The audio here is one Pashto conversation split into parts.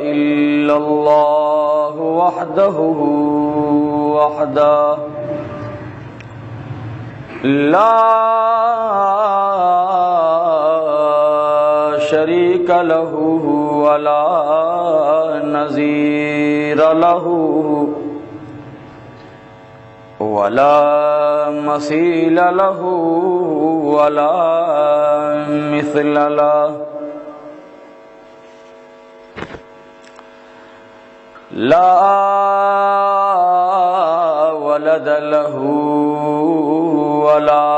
إلا الله وحده لا شريك له ولا نظير له ولا مثيل له ولا مثل له لا ولد له ولا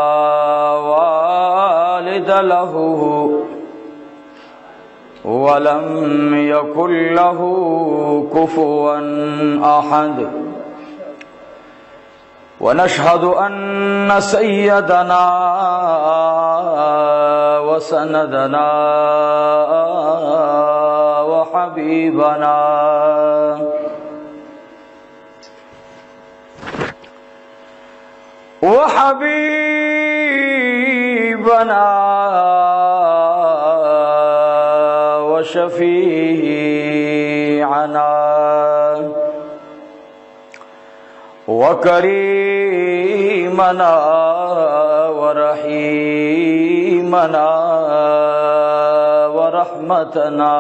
والد له ولم يكن له كفوا أحد ونشهد أن سيدنا وسندنا وحبيبنا وشفيعنا وكريمنا ورحيمنا ورحمتنا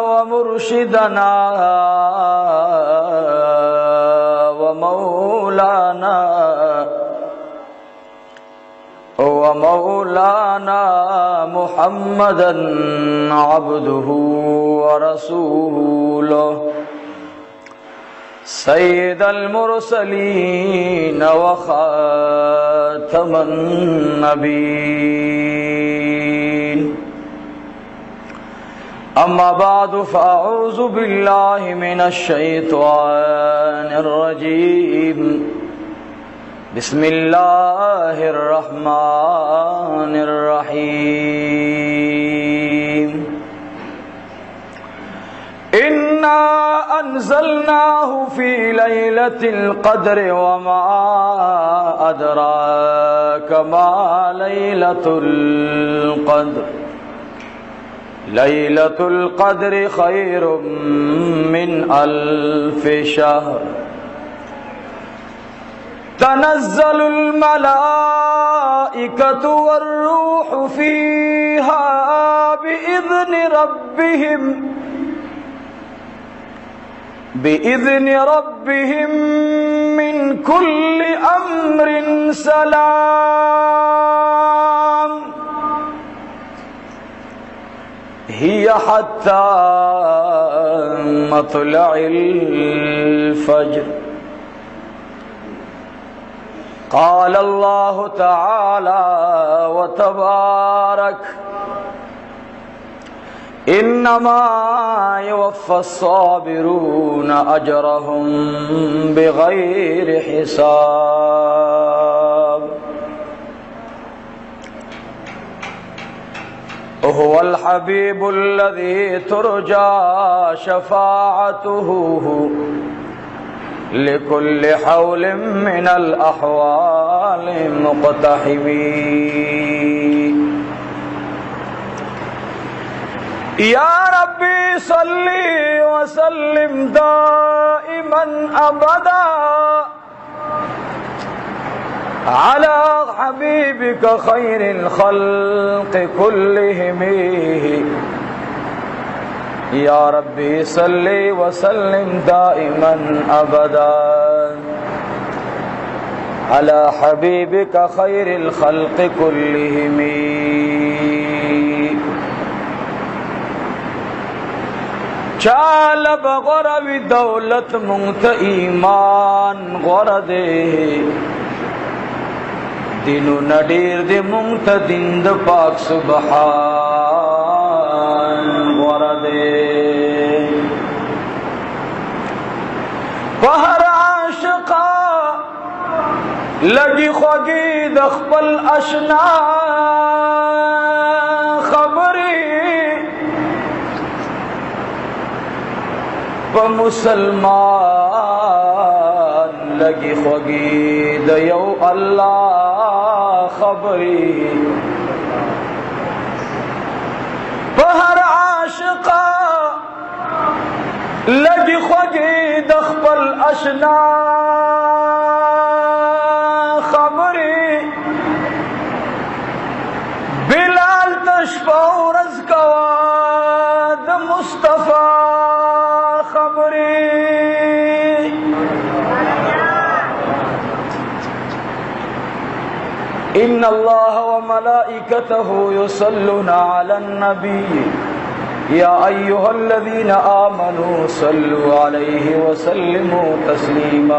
ومرشدنا ومولانا محمدا عبده ورسوله سيد المرسلين وخاتم النبيين أما بعد فأعوذ بالله من الشيطان الرجيم بسم الله الرحمن الرحيم إنا أنزلناه في ليلة القدر وما أدراك ما ليلة القدر ليلة القدر خير من ألف شهر تنزل الملائكة والروح فيها بإذن ربهم من كل أمر سلام هي حتى مطلع الفجر قال الله تعالى وتبارك إنما يوفى الصابرون أجرهم بغير حساب هو الحبيب الذي ترجى شفاعته لكل حول من الأحوال مقتحمين يا ربي صل وسلم دائما أبدا على حبيبك خير الخلق كلهم يا ربي صل وسلم دائما أبدا على حبيبك خير الخلق كلهم چال بغرب دولت منت ایمان غرده دینو نډیر د منت دیند پاک سبحان غرده بهر عاشقا لگی خوگی د خپل اشنا خبری په مسلمان لگی خوگی د یو الله خبری پہر عاشقا لگی خوگی دخپل اشنا خبری بلال تشفا ورز کواد مصطفیٰ خبری ان اللہ وملائکتہ یصلون علی النبی یا ایہا الذین آمنوا صلوا علیہ وسلموا تسلیما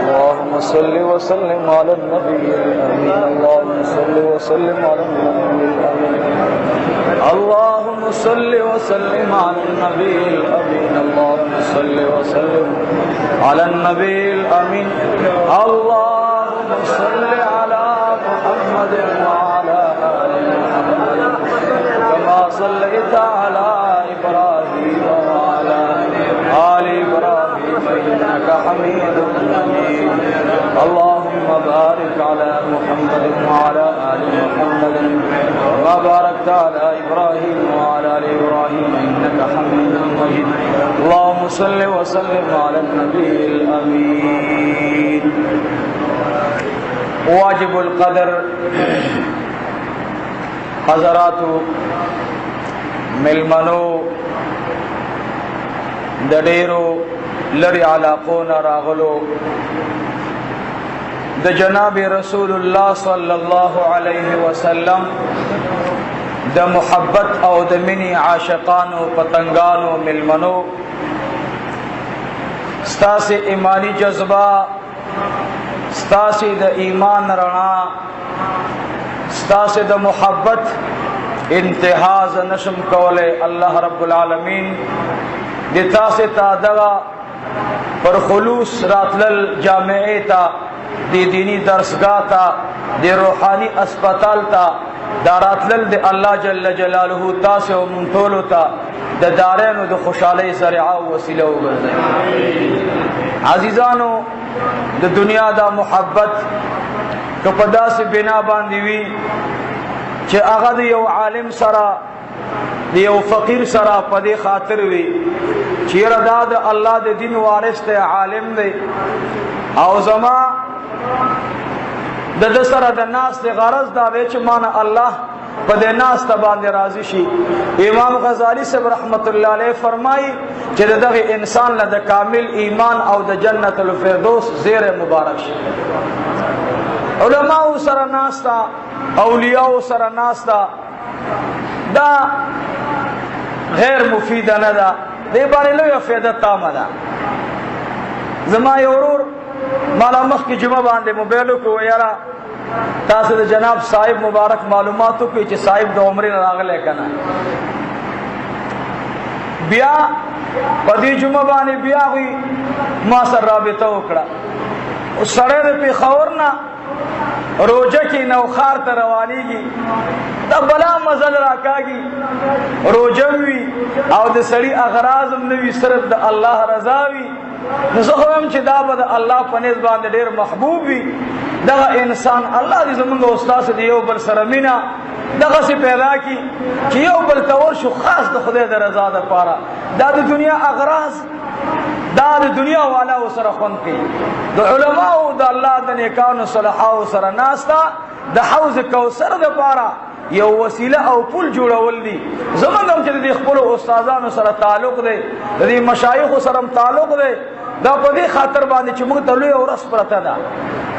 اللهم صل وسلم على النبي الأمين اللهم صل وسلم على النبي الأمين اللهم صل وسلم على النبي الأمين اللهم صل وسلم على النبي الأمين اللهم صل على محمد وعلى آل محمد كما صليت على إبراهيم وعلى آل إبراهيم إنك حميد مجيد اللهم بارك على محمد وعلى آل محمد كما باركت على إبراهيم وعلى آل إبراهيم إنك حميد مجيد اللهم صل وسلم على النبي الأمين واجب القدر حضرات ملمنو دډیرو لری علاقون راغلو د جناب رسول الله صلی الله علیه وسلم د محبت او د منی عاشقانو پتنگانو ملمنو ستاسې ایمانی جذبه ستاسې د ایمان رڼا ستاسې د محبت انتها ز نشم کوله الله رب العالمین د تاسې تا دغه پر خلوص راتلل جامعه تا دی دینی درسگاه تا دی روحانی اسپتال تا دا راتلل دی الله جل جلاله تاسې او منطولو تا د دارینو د خوشحالی ذریعه و وسیله وګرځي عزیزانو د دنیا دا محبت که په داسې بنا باندې وي چې هغه د یو عالم سره د یو فقیر سره په دې خاطر وي چې یاره دا د الله د دین وارث دی عالم دی او زما د ده سره د ناست غرض دا دی چې مانه الله په دې ناسته باندې راضي شي امام غزالی صاحب رحمت الله علیه فرمایي چې دغه انسان له د کامل ایمان او د جنت الفردوس زیر مبارک شي علماء سره ناستا اولیاء سره ناستا دا غیر مفیده نه ده دې باندې لویه فایده تامه ده زما یو ورور مالا مخکې جمعه باندې موبایل وکړو یاره تاسو د جناب صاحب مبارک معلومات وکړئ چې صاحب د عمرې نه راغلی که نه بیا په دې جمعه باندې بیا هغوی ما سره رابطه وکړه سړی د پېښور نه روجه کې نوخار ته روانېږي دا بلا مزل راکاږي روجه وي او د سړي اغراض هم نه وي صرف د الله رضا وي نو زه خو وایم چې دا به د الله په نزد باندې ډېر محبوب وي دغه انسان الله دې زمونږ او ستاسو د یو بل سره مینه دغسې پیدا کړي چې یو بل ته ورشو خاص د خدای د رضا دپاره دا د دنیا اغراض دا د دنیا والاو سره خوند کوي د علماو د الله د نیکانو صالحاو سره ناسته د حوض کوثر دپاره یو وسیله او پل جوړول دي زمونږ هم چې د خپلو استادانو سره تعلق دی د دې مشایخو سره هم تعلق دی دا په دې خاطر باندې چې موږ ته لویه ورځ پرته ده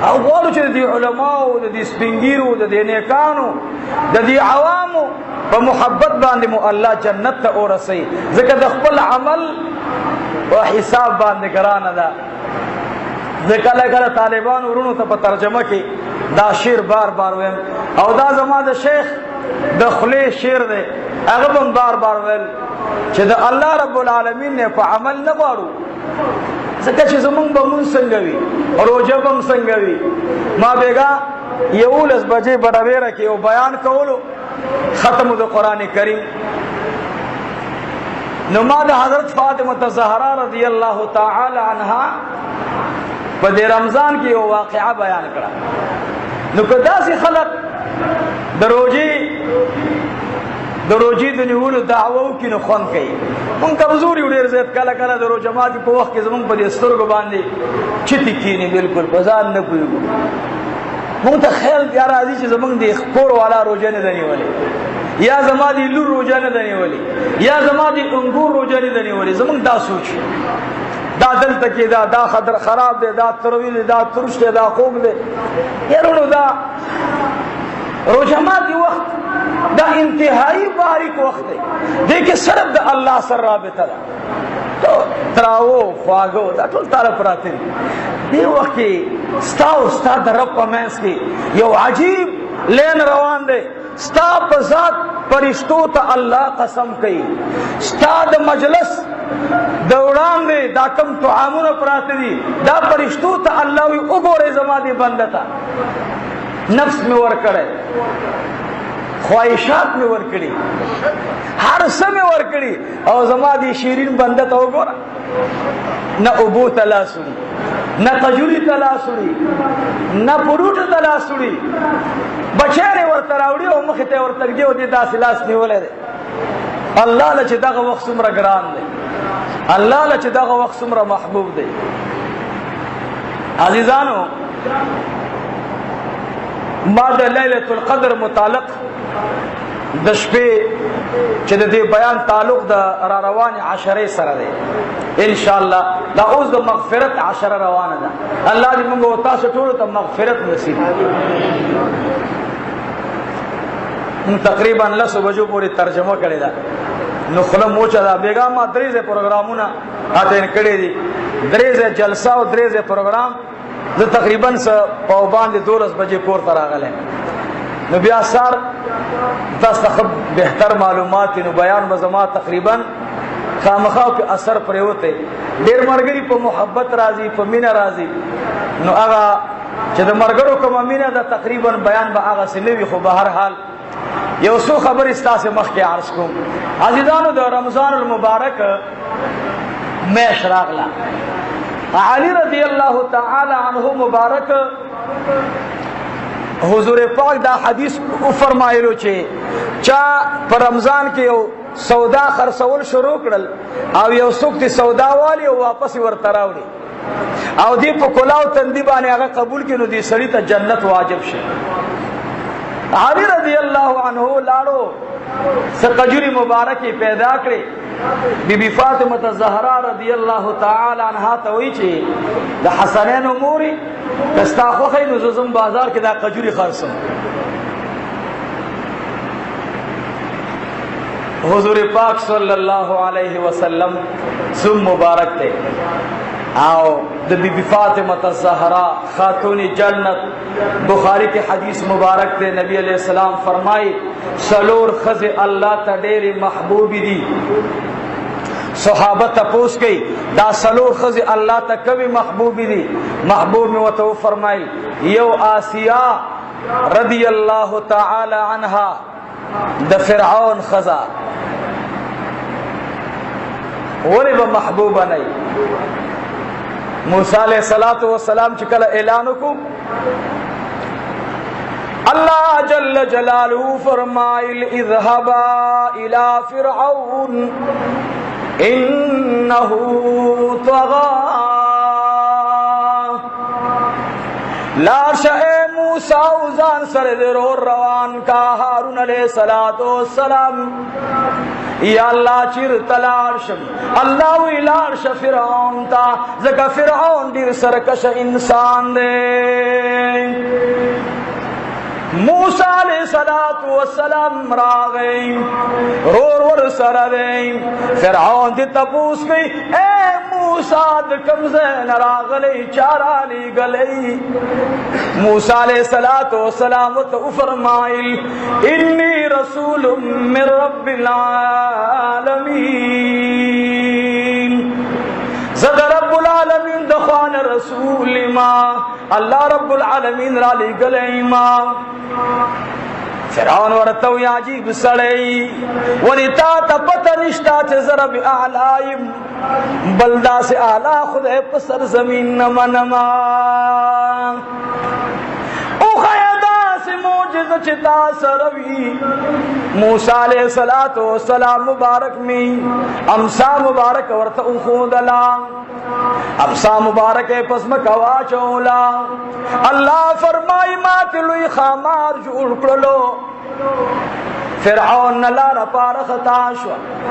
او غواړو چې د دې علماو د دې سپینګیرو د دې نیکانو د دې عوامو په محبت باندې مو الله جنت ته ورسوي ځکه د خپل عمل و حساب باندې ګرانه ده ځکه کله طالبان ورونو ته په ترجمه کې دا شعر بار بار ویم او دا زما د شیخ د خولې شعر دی هغه به بار بار ویل چې د الله رب العالمین نه په عمل نه غواړو ځکه چې زمونږ به مونږ څنګه وي روژه به هم څنګه وي ما بېګا 11 بجې بډویره کې یو بیان کولو ختم د قرآن کریم نو ما د حضرت فاطمه زهرا رضی الله تعالی عنها په دې رمضان کې یو واقعه بیان کړه نو که داسې خلق د روجې د نیولو دعوه وکړي نو خوند کوي. مونږ کمزور یو ډېر زیات، کله کله د روژه ماتي په وخت کې زمونږ په دې سترګو باندې چتې کښېني، بلکل په ځان نه پوهېږو. مونږ ته خیال بیا راځي چې زمونږ د کور والا روژه نه ده نیولې، یا زما د لور روژه نه ده نیولې، یا زما د انګور روژه نه ده نیولې. زمونږ دا سوچ دا دلته کې دا خراب دی، دا تروی دی، دا ترش دی، دا خوږ دی. یارونو دا روژه ماتي وخت دا انتہائی باریک وخت دی، دې کې صرف د الله سره رابطه ده. تراو خواږه دا ټول تاله پراته دي. دې وخت کې ستا او ستا د رب په منځ کې یو عجیب لین روان دی. ستا په ذات فرشتو ته الله قسم کوي، ستا د مجلس د وړاندې دا کم طعامونه پراته دي، دا فرشتو ته الله وي وګورئ زما دې بنده ته نفس مې ورکړی، خواہشات میں ورکڑی، ہر څه میں ورکڑی، او زما دی شیرین بنده ته وګوره، نه اوبو تلاسوړي، نه قجوري تلاسوړي، نه پروټ تلاسوړي، بچاره ورته راوړي او مخ ته ورته دی او دې داسې لاس نیولې دی. الله له چې دغه وخت څومره ګران دی، الله له چې دغه وخت څومره محبوب دی. عزیزانو، ما د لیلۃ القدر متعلق د شپې چې د دې بیان تعلق د را روان عشره سره دی، ان شاء الله دا اوس د مغفرت عشره روانه ده. الله دې موږ او تاسو ټول ته مغفرت نصیب کړي. تقریبا 10 بجو پورې ترجمه کړې ده، نو خله موچا دا بیګا ما درېزه پروګرامونه اته کړې دي، درېزه جلسه او درېزه پروګرام. زه تقریبا په باندې 12 بجې کور ته راغلی، نو بیا سار تاسو ته بهتر معلومات نو بیان به زما تقریبا خامخا په اثر پرېوته. ډېر مرګري په محبت راځي، په مینه راځي، نو هغه چې د مرګرو کوم مینه ده تقریبا بیان به هغه سنوي. خو به هر حال یو څو خبرې ستاسو مخکې عرض کوم. عزیزانو، د رمضان المبارک میاشت راغله. علی رضی اللہ تعالی عنہ مبارک حضور پاک دا حدیث فرمایلو چې چا پر رمضان کې یو سودا خرڅول شروع کړل او یو څوک دې سودا والی او واپس ورته راوړي او دې په کلاو تندی باندې هغه قبول کړي، نو دې سړی ته جنت واجب شي. علی رضی اللہ عنہ لاړو سقجری مبارکی پیدا کړي. بی بی فاطمه الزهرا رضی اللہ تعالی عنها ته وی چې د حسنین اموري کستا خو خینو زم بازار کې دا قجری خرڅم. حضور پاک صلی اللہ علیہ وسلم سم مبارک ته او د بی بی فاطمه الزهرا خاتون جنت بخاری کے حدیث مبارک تے نبی علیہ السلام فرمائی سلور خز اللہ تا ډېرې محبوب دي. صحابہ تپوس گئی دا سلور خز اللہ تا کبھی محبوب دي. محبوب میں وتو فرمائی یو آسیہ رضی اللہ تعالی عنہا د فرعون خزا ولی با محبوبہ نہیں. موسیٰ علیہ السلام چکل اعلانو کو اللہ جل جلالہ فرمائل اذهبا الى فرعون انہو طغا. لارش اے موسیٰ اوزان سرد رو روان کا ہارون علیہ السلام یا اللہ چیر تلارشم اللہ وی لارش فرعون تا زکا فرعون دیر سرکش انسان دے. موسیٰ علیہ السلام را گئی رور ور سر دیں. فرعون دی تپوس گئی اے موسیٰ دکمزین را گلی چارا لی گلی. موسیٰ علیہ السلام تو فرمائل انی رسول من رب العالمین زد رب العالمین دخوان رسول ما اللہ رب العالمین را لی گلی ما. فرعون ورتو یا عجیب سڑی ولی تا پتہ نشتا چھ ضرب اعلائم بلدہ سے اعلی خدے پسر زمین نما نما او خیدہ चिता सरवी मूसा अलैहि सलातो सलाम मुबारक में अमसा मुबारक वर्त उखोदला अमसा मुबारक पस्म कवा चौला अल्लाह फरमाई मातलुई खामार जुड़ करो फिरऔन नला रपार खताश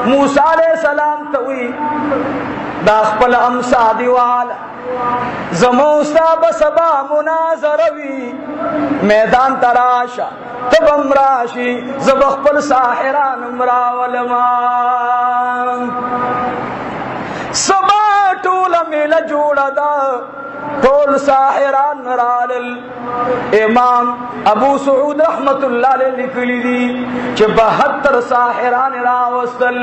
मूसा अलैहि सलाम तवी दाखपल अमसा दीवाल जमोस्ता बसबा मुनाजरवी मैदान तराशा तब अमराशी जबखपल साहिरान मरावलमान सबा टूल मिल जोड़दा टोल साहिरान रालल इमाम अबू सऊद रहमतुल्लाह अलैह लिखली दी कि 72 साहिरान रावस्तल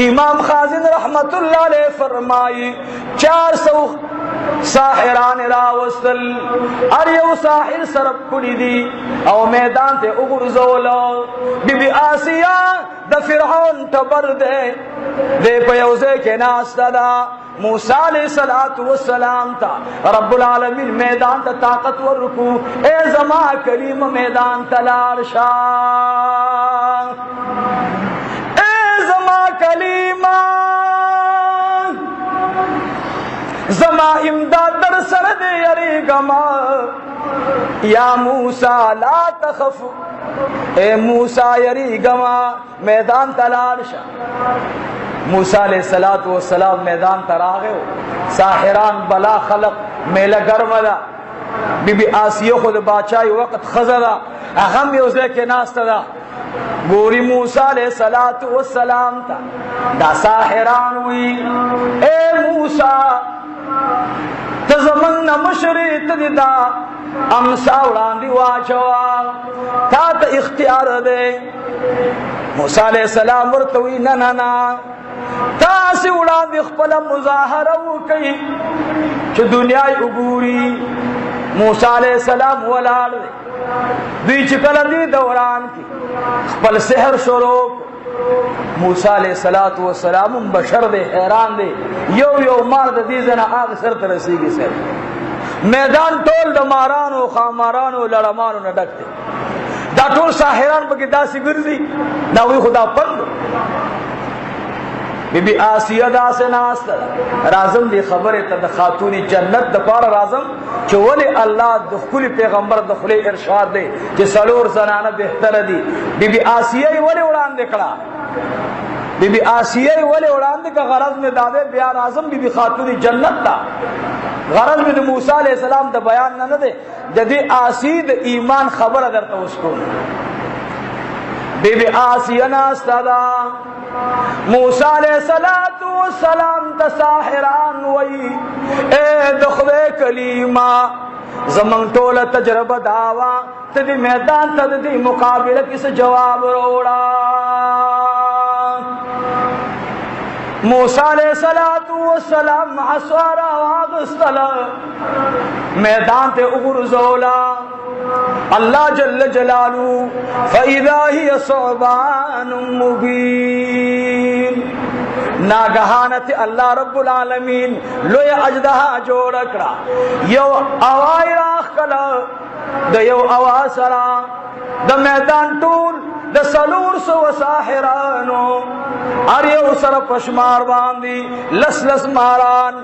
इमाम खाजिन रहमतुल्लाह अलैह फरमाई 400 साहिरान रावस्तल और ये साहिर सरब कुड़ी दी और मैदान ते उगुरजोलो बीबी आसिया द फिरऔन टबर दे पयोजे के नास्ता मूसा अलैहि सलातु वस्सलाम था रब्बुल आलमीन मैदान ता ताकतवर रुकू ए जमा करीम मैदान तलार शाह ए जमा कलीमा जमा इमदाद दर सर दे यरी गमा या मूसा ला तखफ ए मूसा यरी गमा मैदान तलार शाह मूसा अलैहिस्सलातु वस्सलाम मैदान तरागे साहिरान बला खलक मेला गर्मदा बीबी आसिया खुद बादशाही वक्त खजरा अहम योजे के नास्ता गोरी मूसा अलैहिस्सलातु वस्सलाम था दा साहिरान हुई ए मूसा तजमन मशरी तदिदा अमसा उड़ांदी वाचवा था त इख्तियार दे मूसा अलैहिस्सलाम वर्तवी ना ना ना तासी उड़ा दिखपल मुजाहरा कई कि दुनिया उगूरी मूसा अलैहिस्सलाम वलाड बीच कलंदी दौरान की खपल सहर शरोक मूसा अलैहिस्सलातु वस्सलाम बशर दे हैरान दे यो यो मर्द दी जना आग सर तरसीगी सर मैदान टोल द मारानो खामारानो लड़मानो न डकते दा टोल साहिरान बकी दासी गिरदी ना हुई खुदा पंद बीबी आसिया दा से नास्त राजम दी खबर त खातूनी जन्नत द पार राजम चोले अल्लाह दुखुल पैगंबर दखले इरशाद दे जे सलोर जनाना बेहतर दी बीबी आसिया वले उड़ान देखड़ा बीबी आसिया वले उड़ान दे का गरज में दावे बयान आजम बीबी खातूनी जन्नत ता गरज में मूसा अलैहि सलाम द बयान न दे जदी आसीद ईमान खबर अगर तो उसको बीबी आसिया नास्ता मूसा अलैहिस्सलातु वस्सलाम तसाहिरान वई ए दुखवे कलीमा जमन टोल तजरबा दावा तदी मैदान तदी मुकाबले किस जवाब रोड़ा मूसा अलैहिस्सलातु वस्सलाम असवारा वागस्तल मैदान ते उगुरजोला अल्लाह जल्ल जलालू फइदा हिय सुबान मुबीन नागहानत अल्लाह रब्बुल आलमीन लोय अजदहा जोड़कड़ा यो आवाई राख कला द यो आवासरा द मैदान टूल द सलूर सो साहिरानो और यो सर पशमार बांदी लस लस मारान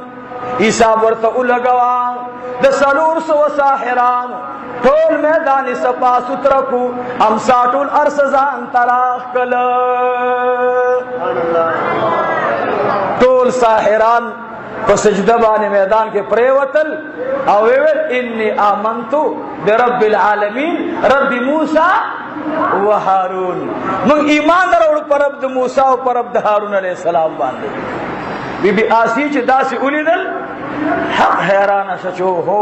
ईसा वर्त उलगवा द सलूर सो साहिरान टोल मैदान सपा सुतरकू हम साटुल अरसजान तराख कल टोल साहिरान को सजदा बाने मैदान के प्रेवतल अवेल इन्नी आमंतु बिरब्बिल आलमीन रब्बी मूसा व हारून मुंग ईमान दर परब्द मूसा व परब्द हारून अलैहिस्सलाम बांधे बीबी आसीच दासी उलिदल हक हैरान सचो हो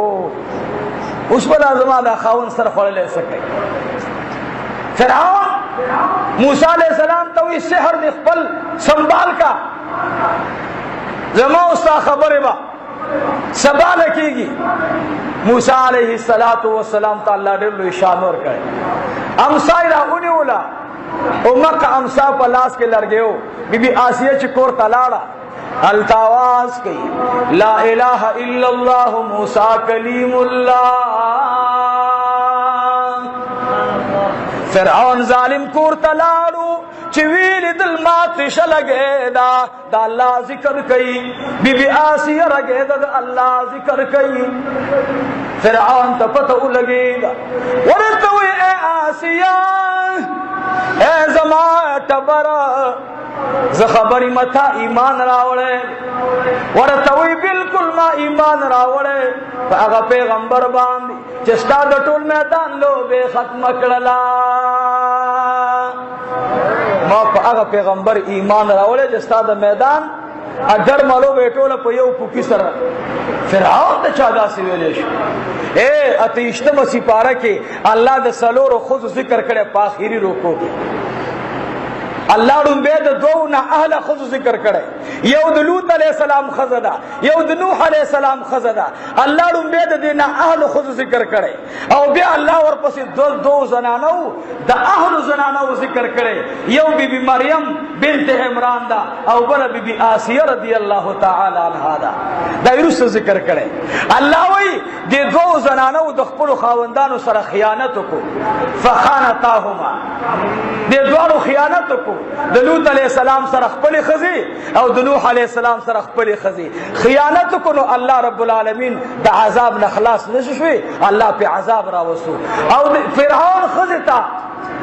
उस पर आजमा दा खावन सर फड़ ले सके फिरऔन मूसा अलैहिस्सलाम तो इस शहर निकपल संभाल का जमा उसका खबर बा सबा लकीगी मूसा अलैहिस्सलातु वस्सलाम ताला डेलो इशान और कहे अमसा इला उनिउला उमक अमसा पलास के लड़ गयो बीबी आसिया चिकोर तलाड़ा अल्तावाज कही ला इलाहा इल्लल्लाह मूसा कलीमुल्लाह فرعون ظالم کور تلاړو چې ویل دل مات شلګې دا الله ذکر کوي بی بی آسیه رګې دا الله ذکر کوي فرعون ته پته ولګې دا ورته وی اے آسیه اے زما تبرا ز خبرې متا ایمان راوړې ورته وی بالکل ما ایمان راوړې هغه پیغمبر باندې چې ستا د ټول میدان لوبه ختم کړلا ما په هغه پیغمبر ایمان راوړې چې ستا د میدان اگر مالو بیٹوله په یو پوکی سره فرعون ته چا داسې ویلې شو اے اتیشتمه سپاره کې الله د سلورو خود ذکر کړي په اخیری رکوع کې الله دې د دوه نه اهل خود ذکر کړي یو د لوط علیہ السلام خزدا یو د نوح علیہ السلام خزدا الله دې د نه اهل خود ذکر کړي او بیا الله ورپسې دو زنانو د اهل زنانو ذکر کړي یو بی بی مریم بنت عمران دا او بل بی بی آسیه رضی الله تعالی عنها دا دایرس ذکر کړي الله وی د دو زنانو د خپل خاوندانو سره خیانت وکړو فخانتاهما د دوه خیانت وکړو د لوط علیہ السلام سره خپل خزي او د نوح علیہ السلام سره خپل خزي خیانت کو الله رب العالمین د عذاب نه خلاص نشوي الله په عذاب راوسو او فرعون خزتا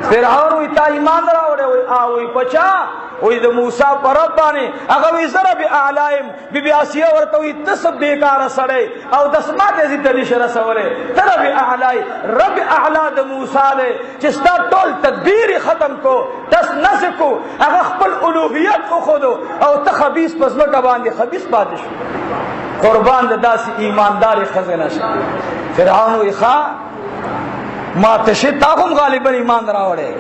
فرعون وی تا ایمان راوړې او وی پچا وی د موسی پر رب باندې هغه وی زره به اعلایم بی بی آسیه ورته وی تسب بیکار سړی او د سماته دې ته نشره سوره تر به اعلای رب اعلا د موسی له چې ستا ټول تدبیر ختم کو تس نسکو هغه خپل الوهیت خو خودو او ته خبيث پسمه باندې خبيث پاتې شو قربان د داسې ایماندار خزانه شه فرعون وی ښا ما تشه تا هم غالبا ایمان راوړې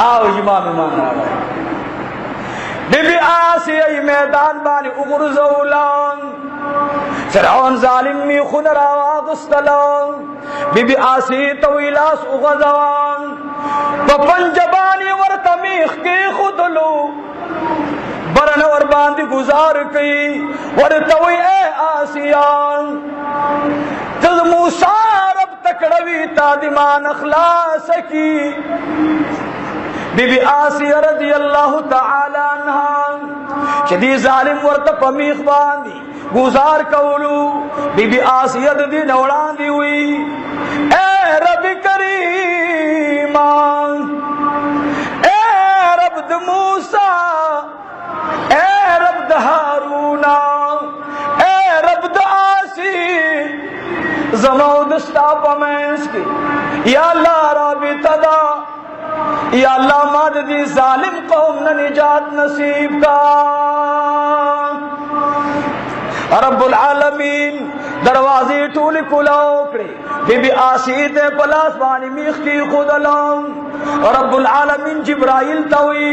او ایمان راوړې بی بی آسیه میدان باندې وګرځولان فرعون ظالم می خون راواغستلان بی بی آسیه طویلاس وغزوان په پنجبانی ورته میخ کې خودلو برن ور باندې گزار کړي ورته وی اے آسیان تل موسی رب تکړوي تا دی مان اخلاص کی بی بی آسیه رضی الله تعالی عنها چې دی ظالم ورته پمیخ باندې گزار کولو بی بی آسیه د دې نوړاندې وی اے رب کریم اے رب د موسی اے رب د هارون اے رب د آسی زمو دستا پمنس کی یا اللہ رب تدا یا اللہ ماد دی ظالم قوم نے نجات نصیب کا رب العالمین دروازے ټول کلاو کړي بی بی آسیه ته پلاس باندې میخ کی خودلم رب العالمین جبرائیل توي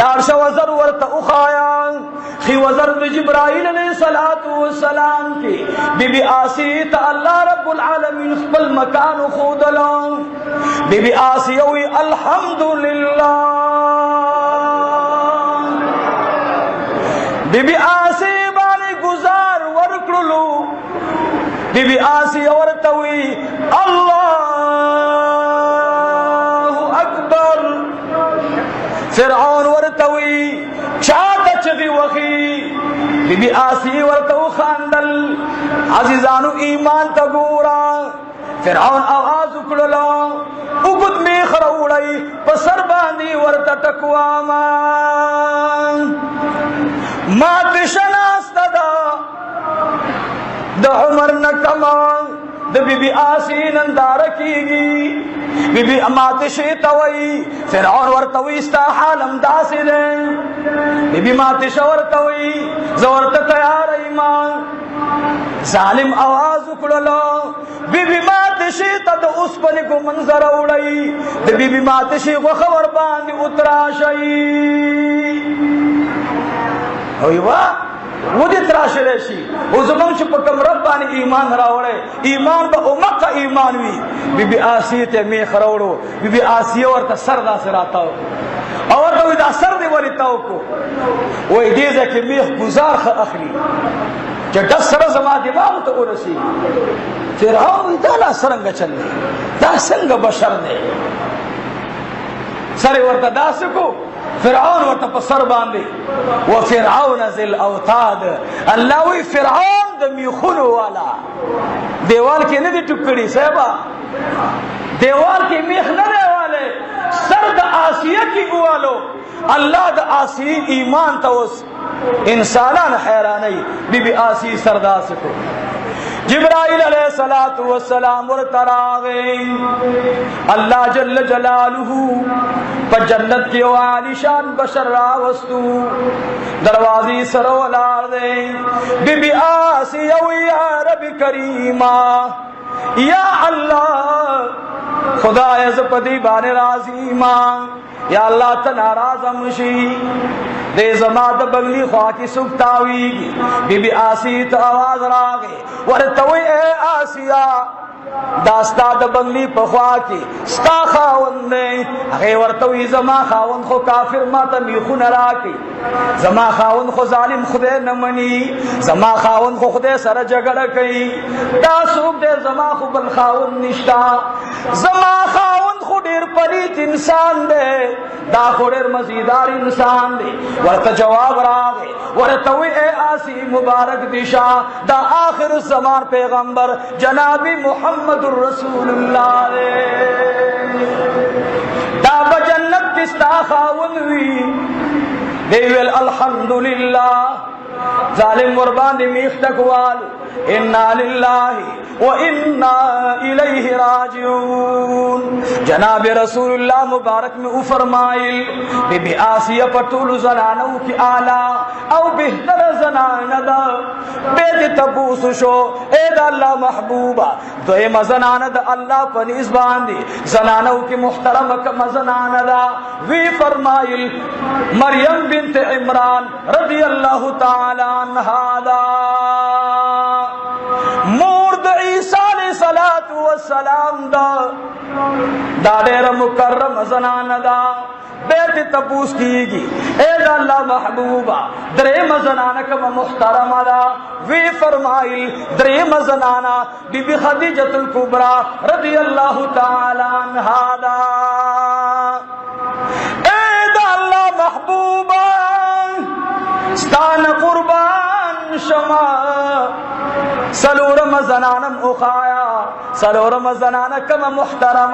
لار شو وزر ورته اخایا خي وزر د جبرائیل علیہ الصلوۃ والسلام کی بی بی آسیه ته الله رب العالمین خپل مکان خودلم بی بی آسیه وی الحمدللہ بی بی آسیه گزار ورکړلو بی بی آسیه ورته وی الله اکبر فرعون ورته وی چاته چغي وخی بی بی آسیه ورته خاندل عزیزانو ایمان ته ګورا فرعون आवाज وکړلو وګد می خروړی په سر باندې ورته ټکوا ما تشناستدا د عمر نکما د بی بی آسیه نندار کیږي بی بی امات شیتوي فرعون ورتوي استا حالم داسې ده بی بی مات شورتوي زورت تیار ایمان ظالم आवाज وکړلو بی بی مات شیت د اوس په کو منظر وړي د بی بی مات شی غو خبر باندې اترا شي او یوا ودی تراشه شي او زمون چې په کوم رب باندې ایمان راوړې ایمان به امقه ایمان وي بی بی آسیه ته می خروړو بی بی آسیه ورته سر دا سراتاو او ورته دا سر دی ورتاو کو وای دې ځکه می گزار خ اخلي چې د سره زما دماغ ته ورسی فرعون دا لا څنګه چل دا څنګه بشر دی سر ورته داسې کو فرعون ورته په سر باندې و فرعون ذل اوتاد. الله وی فرعون د میخونو والا دیوال کې نه دي ټکړي صاحبہ، دیوال کې میخ نه دی والے، سر د آسیه کې والو. الله د آسی ایمان ته اوس انسانان حیرانای. بی بی آسی سرداس کو جبرائیل علیہ الصلوۃ والسلام ورتراغی اللہ جل جلالہ په جنت کې والی شان بشر راوستو دروازې سره ولاړ دی. بی بی آسی او یا رب کریما یا الله خدای ز پدی باندې راضی ما یا الله ته ناراض مشي دے زما د بغلی خوا کی سکتاویگی. بی بی آسی تا آواز راگے ورتوی اے آسیہ داستا د بغلی پخوا کی ستا خاون دے اگے ورتوی زما خاون خو کافر ما تا میخون راکی، زما خاون خو ظالم خودے نمانی، زما خاون خو خودے سر جگڑ کئی، دا سوک دے زما خو بل خاون نشتا، زما خاون خو دیر پلیت انسان دے، دا خو دیر مزیدار انسان دے. ورته جواب راغی ورتوی اے آسی مبارک دشا دا آخر الزمان پیغمبر جناب محمد رسول اللہ دا بجنت کستا خاون وی دیویل الحمدللہ ظالم وربان میخ تکوال انا للہ و انا الیہ راجعون. جناب رسول اللہ مبارک میں فرمائل بی بی آسیہ پٹول زنانوں کی آلہ او بہتر زنانہ دا بیت تبوس شو اے دا اللہ محبوبہ دوئم زنانہ دا اللہ پنیز باندی زنانوں کی محترم کم زنانہ دا وی فرمائل مریم بنت عمران رضی اللہ تعالی عنہا دا مورد عیسیٰ علیہ السلام دا دا دیر مکرم زنان دا بیت تپوس کیگی اے دا اللہ محبوبہ دریم زنانہ کم محترم دا وی فرمائی دریم زنانہ بی بی خدیجۃ الکبریٰ رضی اللہ تعالی عنہا دا اے دا اللہ محبوبہ ستان قربان شما سلورم زنانم اخایا سلورم زنانا کم محترم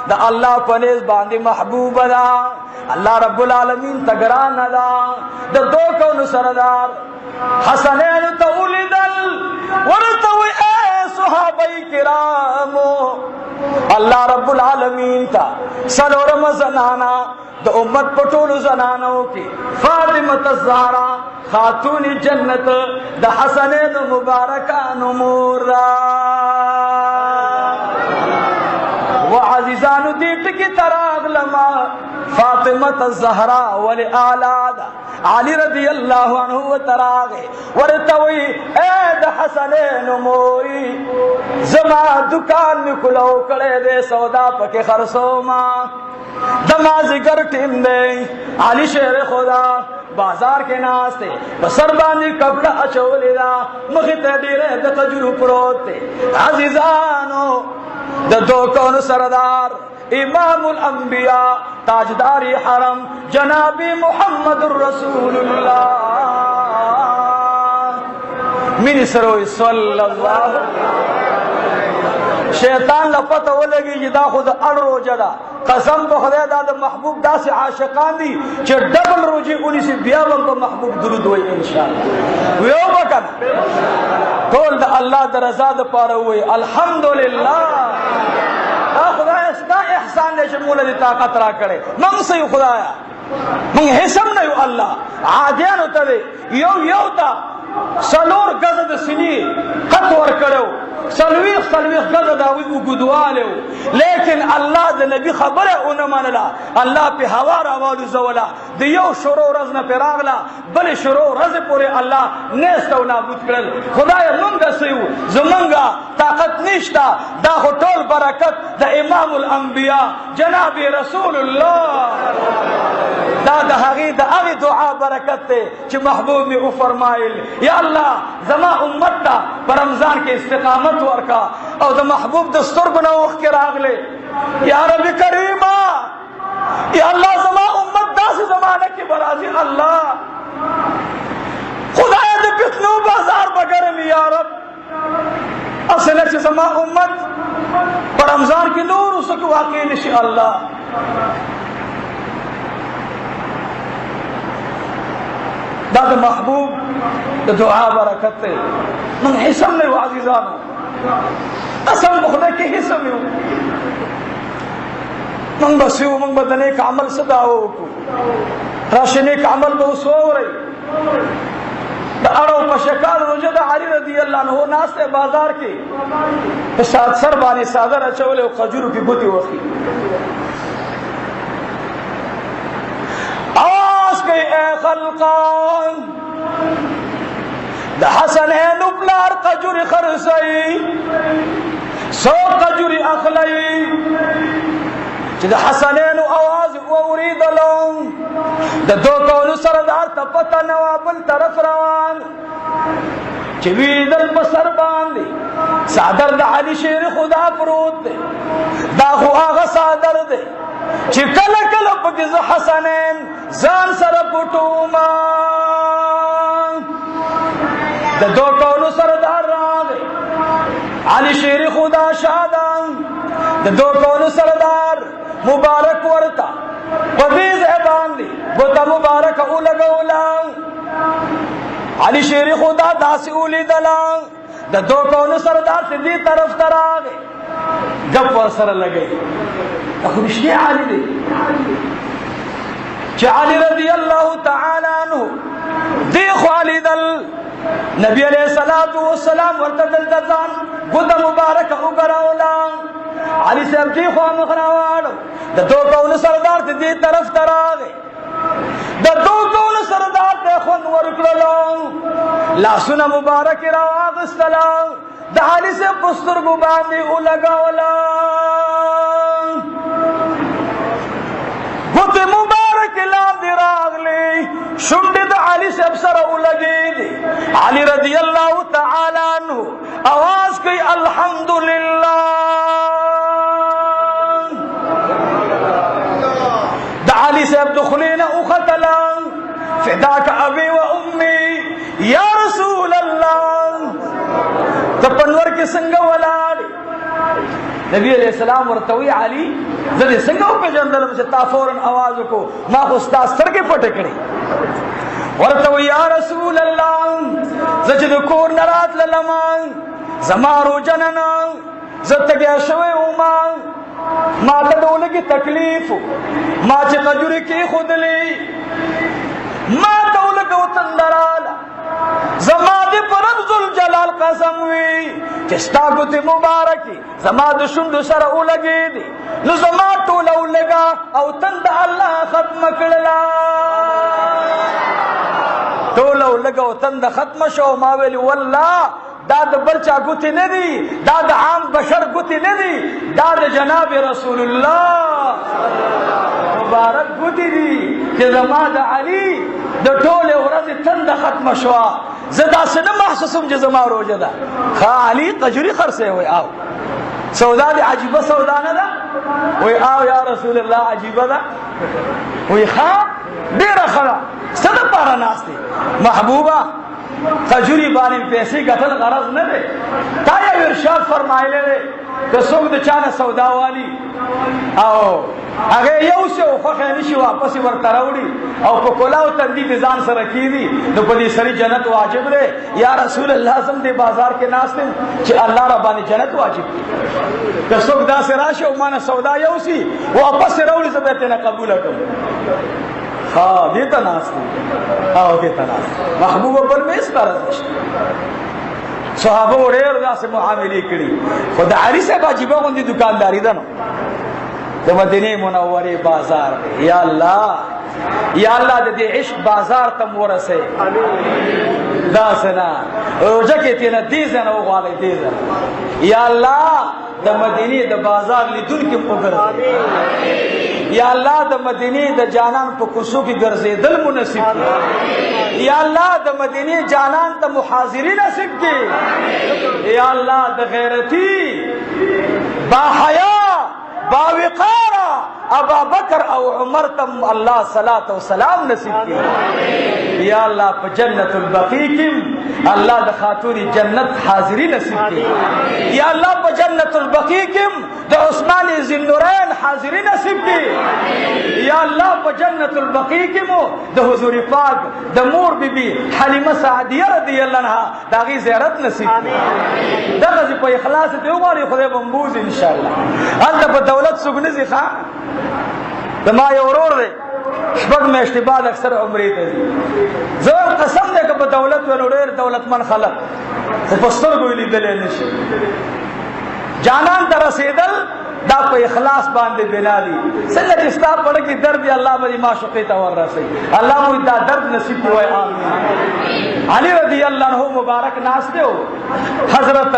دا اللہ پنیز باندی محبوب دا اللہ رب العالمین تگران دا دو کون سردار حسنین تولیدل ورطوی اے صحابی کرامو اللہ رب العالمین تا سلورم زنانا دا امت پٹول زنانوں کی فاطمہ الزہرا خاتون جنت دا حسنین مبارکان مورا وعزیزان دیٹ کی تراغ لما فاطمہ الزہرا ولی آلاد علی رضی اللہ عنہ و تراغے ورطوی اے دا حسنین موری زما دکان میں کلو کڑے دے سودا پکے خرسو ماں دمازی گر ٹیم دے علی شیر خدا بازار کے ناستے بسر باندی کپڑا اچولی دا مخیط دیرے دا قجرو پروتے عزیزانو دا دو کون سردار امام الانبیاء تاجداری حرم جناب محمد الرسول اللہ من سروی صلی اللہ شیطان لپتہ وہ لگی جدا خود اڑ رو جدا قسم په خدای دا د محبوب داسې عاشقان دي چې ډبل روجي اونی سي بیا هم په محبوب درود وای ان شاء الله ویو وکړه ټول د الله د رضا د پاره وای الحمدلله خدای استا احسان دې چې موږ له طاقت را کړې موږ سي خدایا موږ هیڅ نه یو الله عادیانو ته یو تا سلور غزه د سنی قط ور کړو سلویخ غزه داوی وګدواله لیکن الله د نبی خبره اون منلا الله په هوا راوالو زولا د یو شروع ورځ نه پیراغلا بل شروع ورځ پورې الله نهستو نابود کړل. خدای مونږ سيو زمونږه طاقت نشتا دا ټول برکت د امام الانبیاء جناب رسول الله دا د هغه دعا برکت ته چې محبوب می او فرمایل یا الله زما امت ته پر رمضان کې استقامت ورکا او د محبوب دستور بنوخ کې راغله یا رب کریمه یا اللہ زما امت دا سے زمانہ کی برازی اللہ خدای دے فتنو بازار بگرم یا رب اصل ہے زما امت پر رمضان کی نور اس کو واقعی نشی اللہ داد محبوب دعا برکت تے من حسم نے عزیزانو قسم بخدا کی حسم ہوں من بسیو من بدنے کا عمل صداو کو راشنے کا عمل بہت سو رہی دا اڑو پشکال رجد علی رضی اللہ عنہ ناس بازار کے ساتھ سر بانی سادر اچولے و خجور کی گتی وقی آواز کے اے خلقان دا حسنین ابلار قجور خرسائی سو قجور اخلائی چیز حسنین آواز وورید لون دا دو کونو سردار تا پتا نوابل طرف روان چوید البسر باندی سادر دا علی شیر خدا پروت دے دا خو آغا سادر دے چی کل کل پکیز حسنین زان سر پٹومان دا دو کونو سردار راگے علی شیر خدا شادان دا دو کونو سردار مبارک ورتا وزیز احبان دی گوتا مبارک اولگ اولان علی شیر خدا داسی اولی دلان دا دو کونو سردار سے دی طرف تر آگے گپ ور سر لگے خودشنی علی دی چی علی رضی اللہ تعالی عنہ دیکھو علی دل نبی علیہ السلام ورتدل دزان گوتا مبارک اگر اولان علی صاحب جی خواہ مخناوانو دا دو کون سردار تے دی طرف تر آگے دا دو کون سردار تے خون ورکللوں لاسونا مبارک رواغ السلام دا علی صاحب پستر گو باندی اولگا ولان گوت مبارک لاندی راغ لی شنڈی دا علی صاحب سر اولگی دی علی رضی اللہ تعالی عنہ آواز کی الحمدللہ علی صاحب دخلین اختلان فداک ابی و امی یا رسول اللہ تپنور کی سنگا ولاد نبی علیہ السلام ورتوی علی زدی سنگاو پہ جندلم سے تافورن آواز کو ما خستاز سر کے پٹکڑی ورتوی یا رسول اللہ زجد کور نرات للمان زمارو جننان زدتگیا شوی اومان ما تدول کی تکلیف ما چی قجوری کی خود لی ما تول کو تندرالا زماد پرم ذوالجلال قسم وی چستا گتی مبارکی زماد شند سر اولگی دی نو زماد طول اولگا او تند اللہ ختم کرلا طول اولگا او تند ختم شو ماویلی واللہ داد بلچا گتی ندی داد عام بشر گتی ندی داد جناب رسول اللہ مبارک گتی دی کہ زمان علی دا طول ورد تند ختم شوا زدا سنم محسوسم جو زمان رو جدا خواہ علی قجوری خرسے ہوئے آو سودا دی عجیبہ سودا ندا وی آو یا رسول اللہ عجیبہ دا وی خواہ دیر خلا صدر پارا ناستی محبوبہ قجوری بانی پیسی قتل غرض نہ دے تایا ارشاد فرمائے لے کہ سوک دے چانا سودا والی او اگے یو سے خوخ نشی واپسی ورطروڑی او پکولاو تندی دیزان سر رکی دی نو پدی سری جنت واجب لے یا رسول اللہ سم دے بازار کے ناستے چی اللہ ربانی جنت واجب دی کہ سوک دا سے راشی او مانا سودا یو سی واپس سے روڑی سے بیتے نا قبول کم ہاں دیتا ناستی ہاں دیتا ناستی محبوب پر میں اس طرح داشت صحابہ اڑے رضا سے معاملی کری خود علی سے باجیبہ ہوندی دکانداری دا نو تو مدینی منوری بازار یا اللہ دے عشق بازار تم ورسے دا سنا روجہ کے تینا دیزن او غالی دیزن یا اللہ دا مدینی دا بازار لیدن کی مگر یا اللہ دا مدینی دا جانان پا کسو کی گرزے دل منصب کی یا اللہ دا مدینی جانان دا محاضری نصب کی یا اللہ دا غیرتی با حیا با وقارا ابا بکر او عمر تم اللہ صلاۃ و سلام نصیب کی یا اللہ پا جنت البقیع کم اللہ دا خاتون جنت حاضری نصیب کی یا اللہ پا جنت البقیع کم دا عثمان ذی-النورین حاضری نصیب کی یا اللہ پا جنت البقیع کم دا حضور پاک دا مور بی بی حلیمہ سعدیہ رضی اللہ عنہ دا غی زیارت نصیب کی دا غزی پا اخلاص دیو ماری خدای بمبوز انشاءاللہ انتا پا دولت سگنزی خواہ دا ما یورور دے شپږ میاشتې بعد اکثر عمرې ته ځي زه قسم دی که په دولت ونو ډېر دولتمند خلک خو په سترګو یې لیدلی نه شي جانان ته رسېدل دا په اخلاص باندې بنا دي څنګه چې ستا پړه کې درد دی الله به دې معشوقې ته وررسوي الله مو دا درد نصیب کړي وایي آمین علي رضی الله عنه مبارک ناست دی حضرت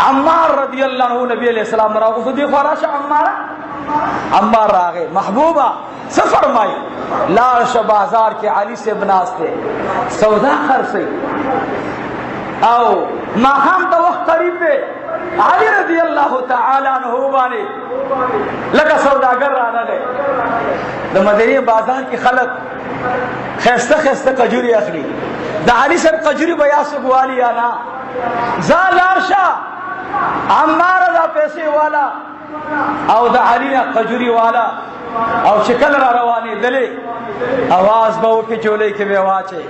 عمار رضی اللہ عنہ نبی علیہ السلام راغو خودی خوراش عمار راغے محبوبہ سے فرمائی لارش بازار کے علی سے بناستے سودا خرسے او ماہم تا وقت قریب پہ علی رضی اللہ تعالی عنہ بانے لگا سوداگر رانا لے دا مدینی بازار کی خلق خیستہ خیستہ قجوری اخلی دا علی سے قجوری بیاسو گوالی آنا زا لارشا عمار دا پیسے والا او دا علی نا قجوری والا او شکل را روانی دلے آواز باو کی چولے کے بے واچے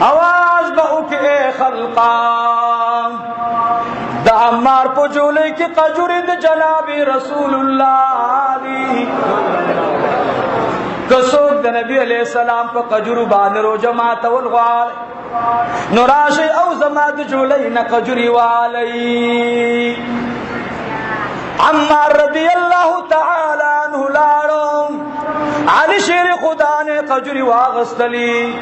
آواز باو کی اے خلقان دا عمار پو چولے کی قجوری دا جناب رسول اللہ دی کسوک دا نبی علیہ السلام پا قجرو باندرو جماعت والغوار نراشی او زماد جولین قجری والی عمار رضی اللہ تعالی عنہ لارو علی شیر خدا نے قجری واغستلی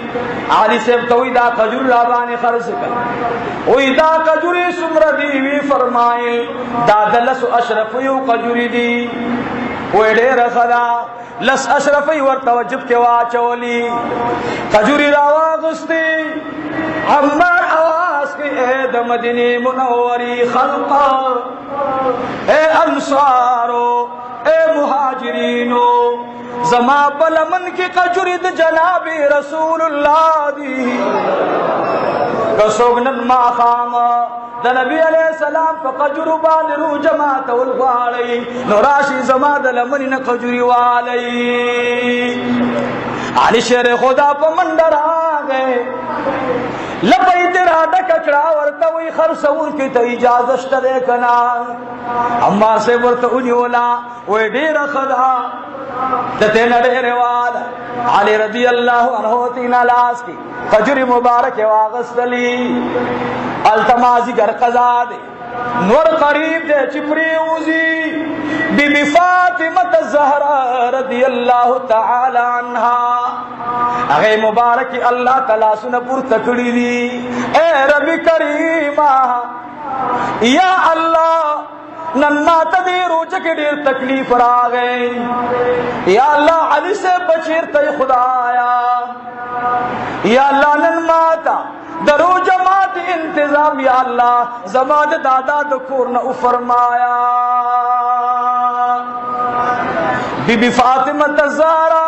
علی سیب توی دا قجر لابانی خرس کر وی دا قجری سمردیوی فرمائے دا دلس اشرفیو قجری دی وی دیر خدا لس اشرفی ورتوجب کے واچولی قجری راواغستی عمار آواز کی اے دا مدینی منوری خلقا اے انصارو اے مہاجرینو زما بلمن کی قجری دا جناب رسول اللہ دی کسوگنن ما خاما دا نبی علیہ السلام پا قجرو بالرو جماعت والغالی نراشی زما دا لمن قجری والی علی شیر خدا پا مندر آگئے لپی تیرا ڈککڑا ورطوی خرسون کی تا اجازشت دیکنا عمار سے ورطونیولا وی دیر خدا دتین دیر والا علی رضی اللہ عنہ تینا لاس کی قجر مبارک واغستلی التمازی گر قضا دے نور قریب دے چپری اوزی بی بی فاطمت الزہرہ رضی اللہ تعالی عنہا اگے مبارک اللہ تعالی سنپور تکڑی دی اے رب کریمہ یا اللہ ننا تدیرو چکے دیر تکلیف را گئے یا اللہ علی سے بچیر تی خدایا یا اللہ ننماتا درو جماعت انتظام یا اللہ زماد دادا دکور نہ فرمایا بی بی فاطمہ الزہرا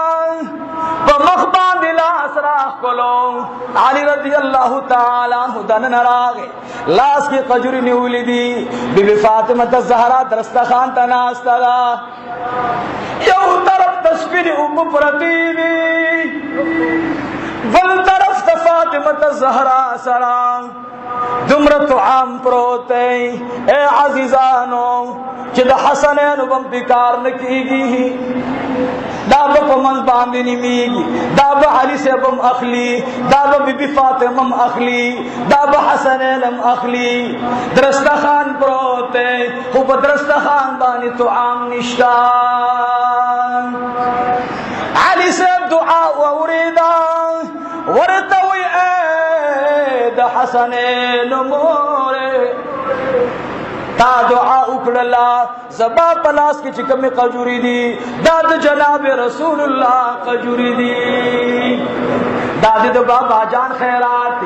بمخبان دلا اسراخ کلو علی رضی اللہ تعالی عنہ دن نراغے لاس کی قجری نیولی دی بی بی فاطمہ الزہرا درستخان تناستا دا یو طرف تسپید ام پرتی دی بل طرف فاطمہ الزہرا سلام دمرت عام پروتے اے عزیزانو چد حسنین بم بکار نکی گی دابا پا من باندنی میگی دابا علی سے بم اخلی دابا بی بی فاطمم اخلی دابا حسنینم اخلی درستخان پروتے خوب درستخان بانی تو عام نشتان علی سے دعا ووریدا ورتوی اے دا حسنین مورے تا دعا اکڑلا زبا پلاس کی چکم قجوری دی داد جناب رسول اللہ قجوری دی دادی د بابا جان خیرات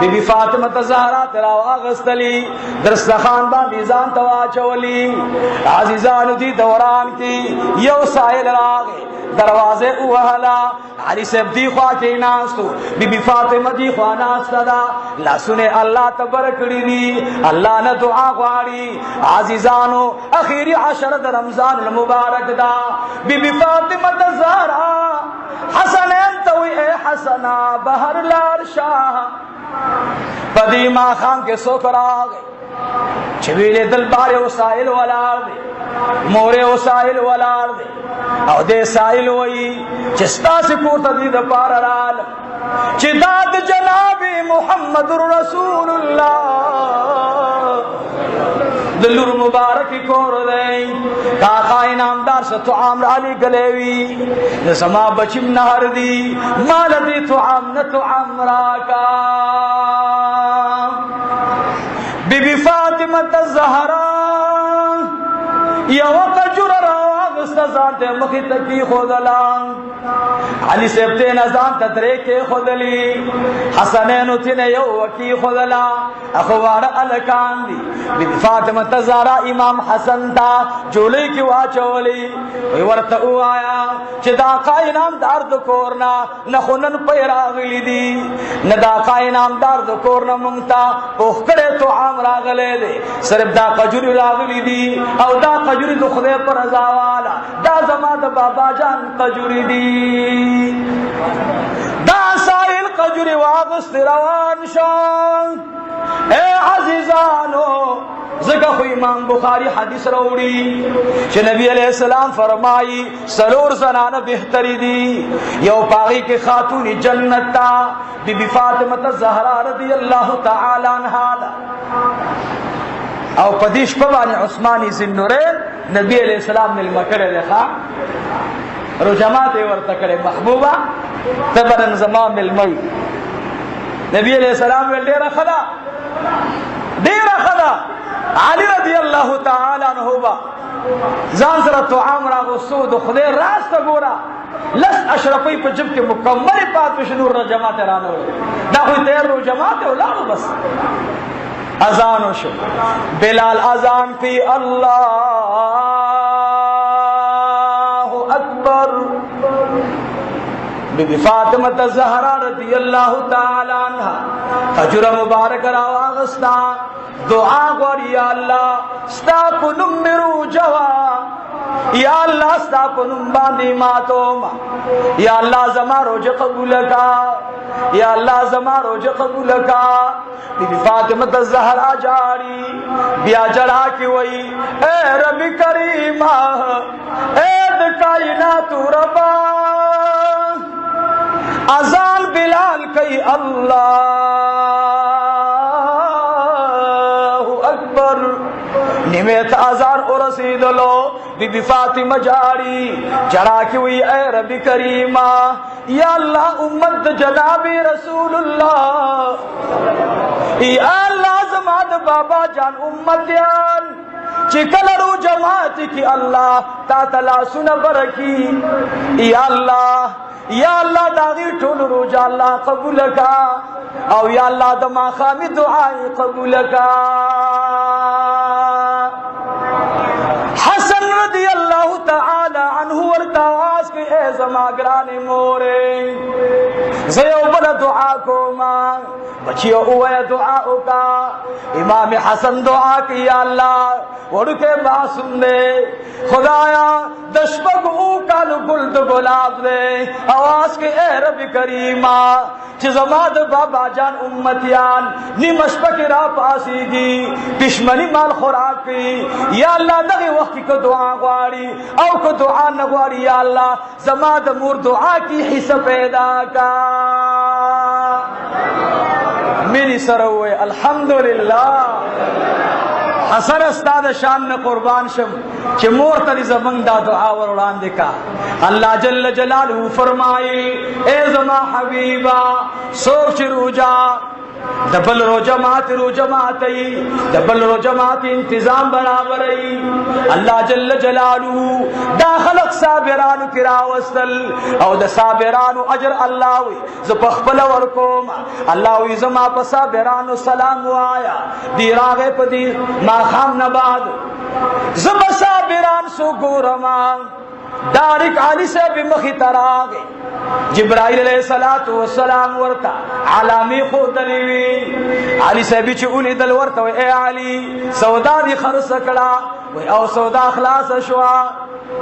بی بی فاطمه زهرا ترا واغستلی درستخان باندې ځان توا چولی عزیزانو دی دوران کی یو سائل راغی دروازه اوهلا علی صاحب دی خوا کې ناستو بی بی فاطمه دی خوا ناستا دا لاسونه الله تبارک دی الله نه دعا غواړي عزیزانو اخیری عشر د رمضان المبارک دا بی بی فاطمه زهرا حسنین توی اے حسنا بہر لار شاہ پدی ما خان کے سوکر آگئے چویلے دل بارے وسائل والار دے مورے وسائل والار دے او دے سائل وئی چستا سے پورتا دید پار العالم چی داد جناب محمد رسول اللہ دلور مبارکی کور دے کاخا انامدار سے تو عام علی گلیوی نسما بچم نہر دی مال دی تو عام نتو عمراکا بی بی فاطمت الزہرا یا وقجر راغ استزان تے مخی تکی خودلان علی سیبتے نزان تدرے کے خودلی حسنینو تینے یو وکی خودلا اخوار الکان دی بی بی فاطمت الزہرا امام حسن تا جولی کی واچولی وی ورطعو آیا چی دا قائنام دار دو کورنا نخونن پیراغلی دی ندا قائنام دار دو کورنا منگتا اخکڑے تو عام راغلے دے صرف دا قجوری راغلی دی او دا قجوری دو خدے پر ازاوالا دا زمان دا بابا جان قجوری دی دا سائل قجوری واغست روان شان اے عزیزانو زکا خو امام بخاری حدیث روڑی کہ نبی علیہ السلام فرمائی سلور زنان بہتری دی یو پاغی کے خاتون جنت تا بی بی فاطمہ زہرا رضی اللہ تعالی عنہا دا او پدیش پبانی عثمانی زنورین نبی علیہ السلام ملما کرے لخوا رو جماعت ورطا کرے محبوبہ تبرن زمان ملمئی نبی علیہ السلام ویل دیر خدا علی رضی اللہ تعالی عنہ با زان سر تو عامرہ غصو دو خدے راست گورا لس اشرفی پا جب کے مکمل پات پش نور را جماعت رانو دا خوی تیر رو جماعت ہو لارو بس اذانو شو بلال اذان پی اللہ اکبر بی بی فاطمہ زہرا رضی اللہ تعالی عنہ فجر مبارک راواغستا دعا گوڑی یا اللہ ستا پنم مرو جوا یا اللہ ستا پنم باندی ماتوما یا اللہ زما روج قبول کا یا اللہ زما روج قبول کا بی بی فاطمہ زہرا جاری بیا جڑا کی وئی اے رب کریمہ اے کائنات ربا اذان بلال کئی اللہ اکبر نمیت اذان اور رسید لو بی بی فاطمہ جاری جڑا کی ہوئی اے رب کریمہ یا اللہ امت جناب رسول اللہ یا اللہ زماد بابا جان امتیان چکل رو جماعت کی اللہ تا تلا سن برکی یا اللہ داغی ٹھول روجا اللہ قبول کا او یا اللہ دما خامی دعائی قبول کا حسن رضی اللہ تعالی عنہ ورتاواز کے اے زماگران مورے زیو بلا دعا کو ماں بچیو اوے دعا کا امام حسن دعا کی یا اللہ وڑ کے معصوم دے خدایا دشبگ او کالو گلد گلاب دے آواز کے اے رب کریمہ چی زماد بابا جان امتیان نی مشبک را پاسی گی پشمنی مال خوراک کی یا اللہ دغی وقت کو دعا غواری او کو دعا نغواری یا اللہ زماد مور دعا کی حصہ پیدا کا میری سروے الحمدللہ حسن استاد شان قربان شم کہ مور تری زمن دا دعا ورڑان دکا اللہ جل جلالہ فرمائی اے زما حبیبا سوچ روجا دبل روجہ مات دبل روجہ مات انتظام برابر اللہ جل جلالہ دا خلق صابرانو کی راوستل او دا صابرانو اجر اللہ وی زپخپل ورکوم اللہ وی زما پا صابرانو سلام وایا دی راغے پا دی ما خام نباد زما صابران سو گورمان دارک علی سے بھی مخی تراغے جبرائیل علیہ السلام ورتا علامی خود دلیوی علی سے بھی چولی دل ورتا وی اے علی سودا دی خرس کڑا وی او سودا خلاص شوا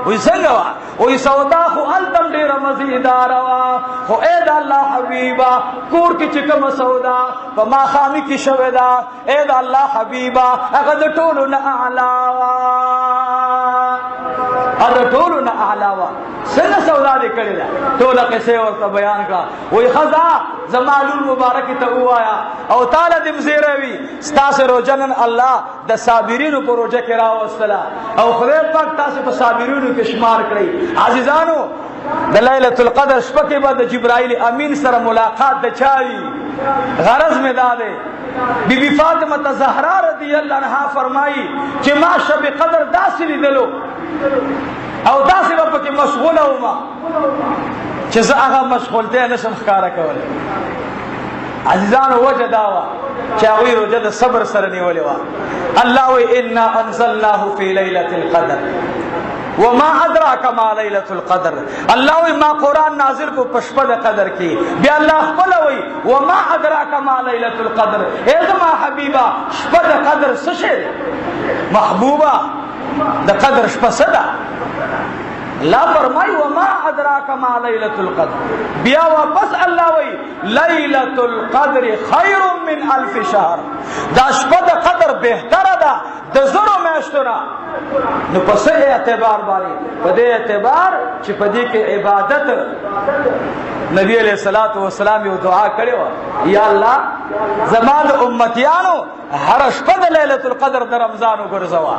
وی سنگوا وی سودا خو التم دیر مزیداروا خو اے دا اللہ حبیبا کور کی چکم سودا وما خامی کی شویدا اے دا اللہ حبیبا اغد طولو نا اعلاوا اغد طولو نا اعلاوا سنگ سودا دی کری دا طول قصے ورطا بیان کا وی خضا زمالون مبارکی تا ہوایا او تالا دم زیروی ستاس روجنن اللہ دا صابرینو کو روجہ کرا وستلا او خدای پاک تاس پا صابرینو کے شمار کری عزیزانو دا لیلت القدر شپکی بعد جبرائیل امین سر ملاقات دا چاوی غرض میں دادے بی بی فاطمہ زہرا رضی اللہ عنہ فرمائی کہ ما شب قدر داسی دلو او داسی با پکی مشغول ہوما چیز آغا مشغولتے نشم خکارا کولے عزیزان وجہ داوا چاوی رجد صبر سرنی ولیوا اللہ وی انا انزلناہ فی لیلت القدر وما ادراک ما لیلت القدر اللہ وی ما قرآن نازل کو پشپد قدر کی بی اللہ خپلوی وما ادراک ما لیلت القدر ایزما حبیبہ شپد قدر سشے محبوبہ دا قدر شپسدہ لا فرمائی وما ادراک ما لیلت القدر بیا واپس اللہ وی لیلت القدر خیر من الف شہر دا شپد قدر بہتر دا دزرو میشتنا نو پس اعتبار باری پدے اعتبار چی پدی کے عبادت نبی علیہ السلام یو دعا کرے ہوا یا اللہ زمان امتیانو ہر شپد لیلت القدر در رمضانو گرزوا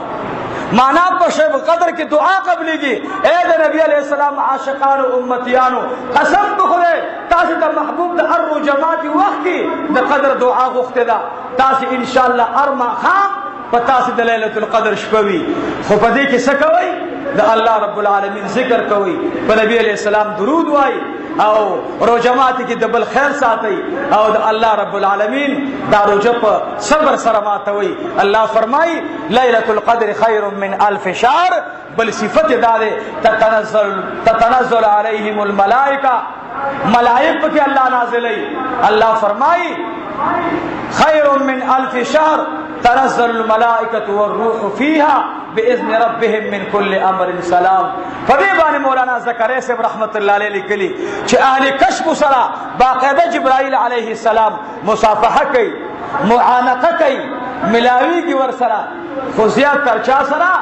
مانا پشب قدر کی دعا قبلی کی اے دے نبی علیہ السلام عاشقان و امتیانو قسم بخدے تاسی تا محبوب دا ارو جماعتی وقت کی دا قدر دعا گفتے دا تاسی انشاءاللہ ارما خام پتاسی دا لیلت القدر شپوی خوپدی کی سکوئی دا اللہ رب العالمین ذکر کوئی پا نبی علیہ السلام درود وائی او رو جماعتی کی دبل خیر ساتی او دا اللہ رب العالمین دا رو جب صبر سرماتوی اللہ فرمائی لیلت القدر خیر من الف شہر بل صفت دارے تتنزل علیہم الملائکہ ملائک کے اللہ نازلی اللہ فرمائی خیر من الف شہر تنزل الملائکۃ والروح فیها باذن ربهم من كل امر سلام فدیبان مولانا زکریا صاحب رحمت اللہ علیہ لکلی کہ اہل کشف سرا باقاعدہ جبرائیل علیہ السلام مصافحہ کی معانقہ کی ملاوی کی ور سرا خزیات ترچا سرا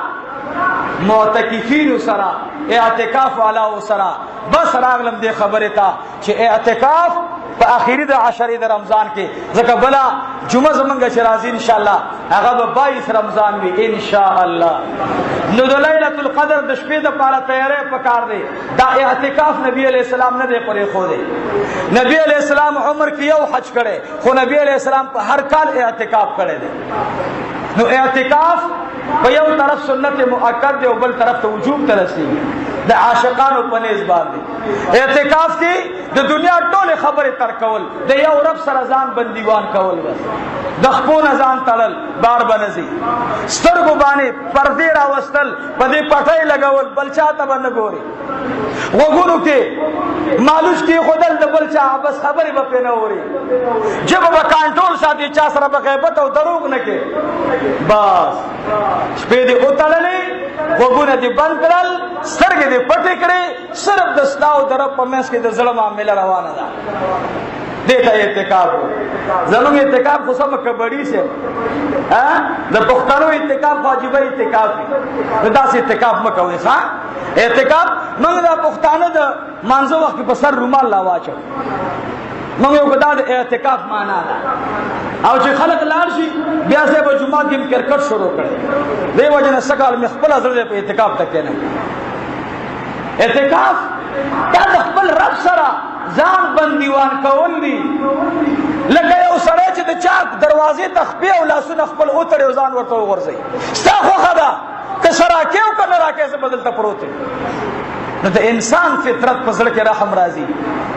معتکفین سرا اعتکاف والا سرا بس راغلم دے خبر تا کہ اعتکاف پا آخری دا عشری دا رمضان کے ذکر بلا جمعہ زمانگا چرازی انشاءاللہ اغاب 22 رمضان بھی انشاءاللہ نو دا لیلت القدر دا شپی دا پارا تیارے پکار دے دا اعتکاف نبی علیہ السلام نے دے پرے خو دے نبی علیہ السلام عمر کی یو حج کرے خو نبی علیہ السلام پا ہر کال اعتکاف کرے دے نو اعتکاف پا یو طرف سنت مؤکد دے و بل طرف تو وجوب ترسی دا عاشقان و پنیز باندے اعتکاف کی دا دنیا ٹول خبر ترکول دا یو رب سرزان بندیوان کول بس دخپون ازان تلل بار بنزی سترگو بانے پردے راوستل پدے پٹھائی لگول بلچاتا بندگوری وگونو کے مالوش کی خودل دا بلچا بس خبری بپے نوری جب با کانٹول ساتھی چا سر بغیبت و دروگ نکے بس شپیدی اتللی وگونا دی بند کرل سترگی دی پٹی کرے صرف دستاو درب پمیس کی دا ظلم عامل روانا دا دیتا اعتکاب زنوں اعتکاب خسم کبڑی سے دا پختانو اعتکاب واجبہ اعتکاب دا سے اعتکاب مکوئی سا اعتکاب منگ دا پختانو دا مانزو وقت پسر رومال لاواچو منگ یو کدا دا اعتکاب مانا دا او چی خلق لارشی بیاسے با جماعت کم کرکٹ شروع کرے دے وجہ سکال مخبل حضرت پہ اعتکاب تک کہنا اعتکاف تا دخبل رب سرا زان بندیوان کول دی لکه یو سړی چې د چا دروازې ته خپې او لاسونه خپل وتړي او ځان ورته وغورځوي ستا خوښه ده که څه راکې او که نه راکې زه به دلته پروت یم. نو د انسان فطرت په زړه کې رحم راځي.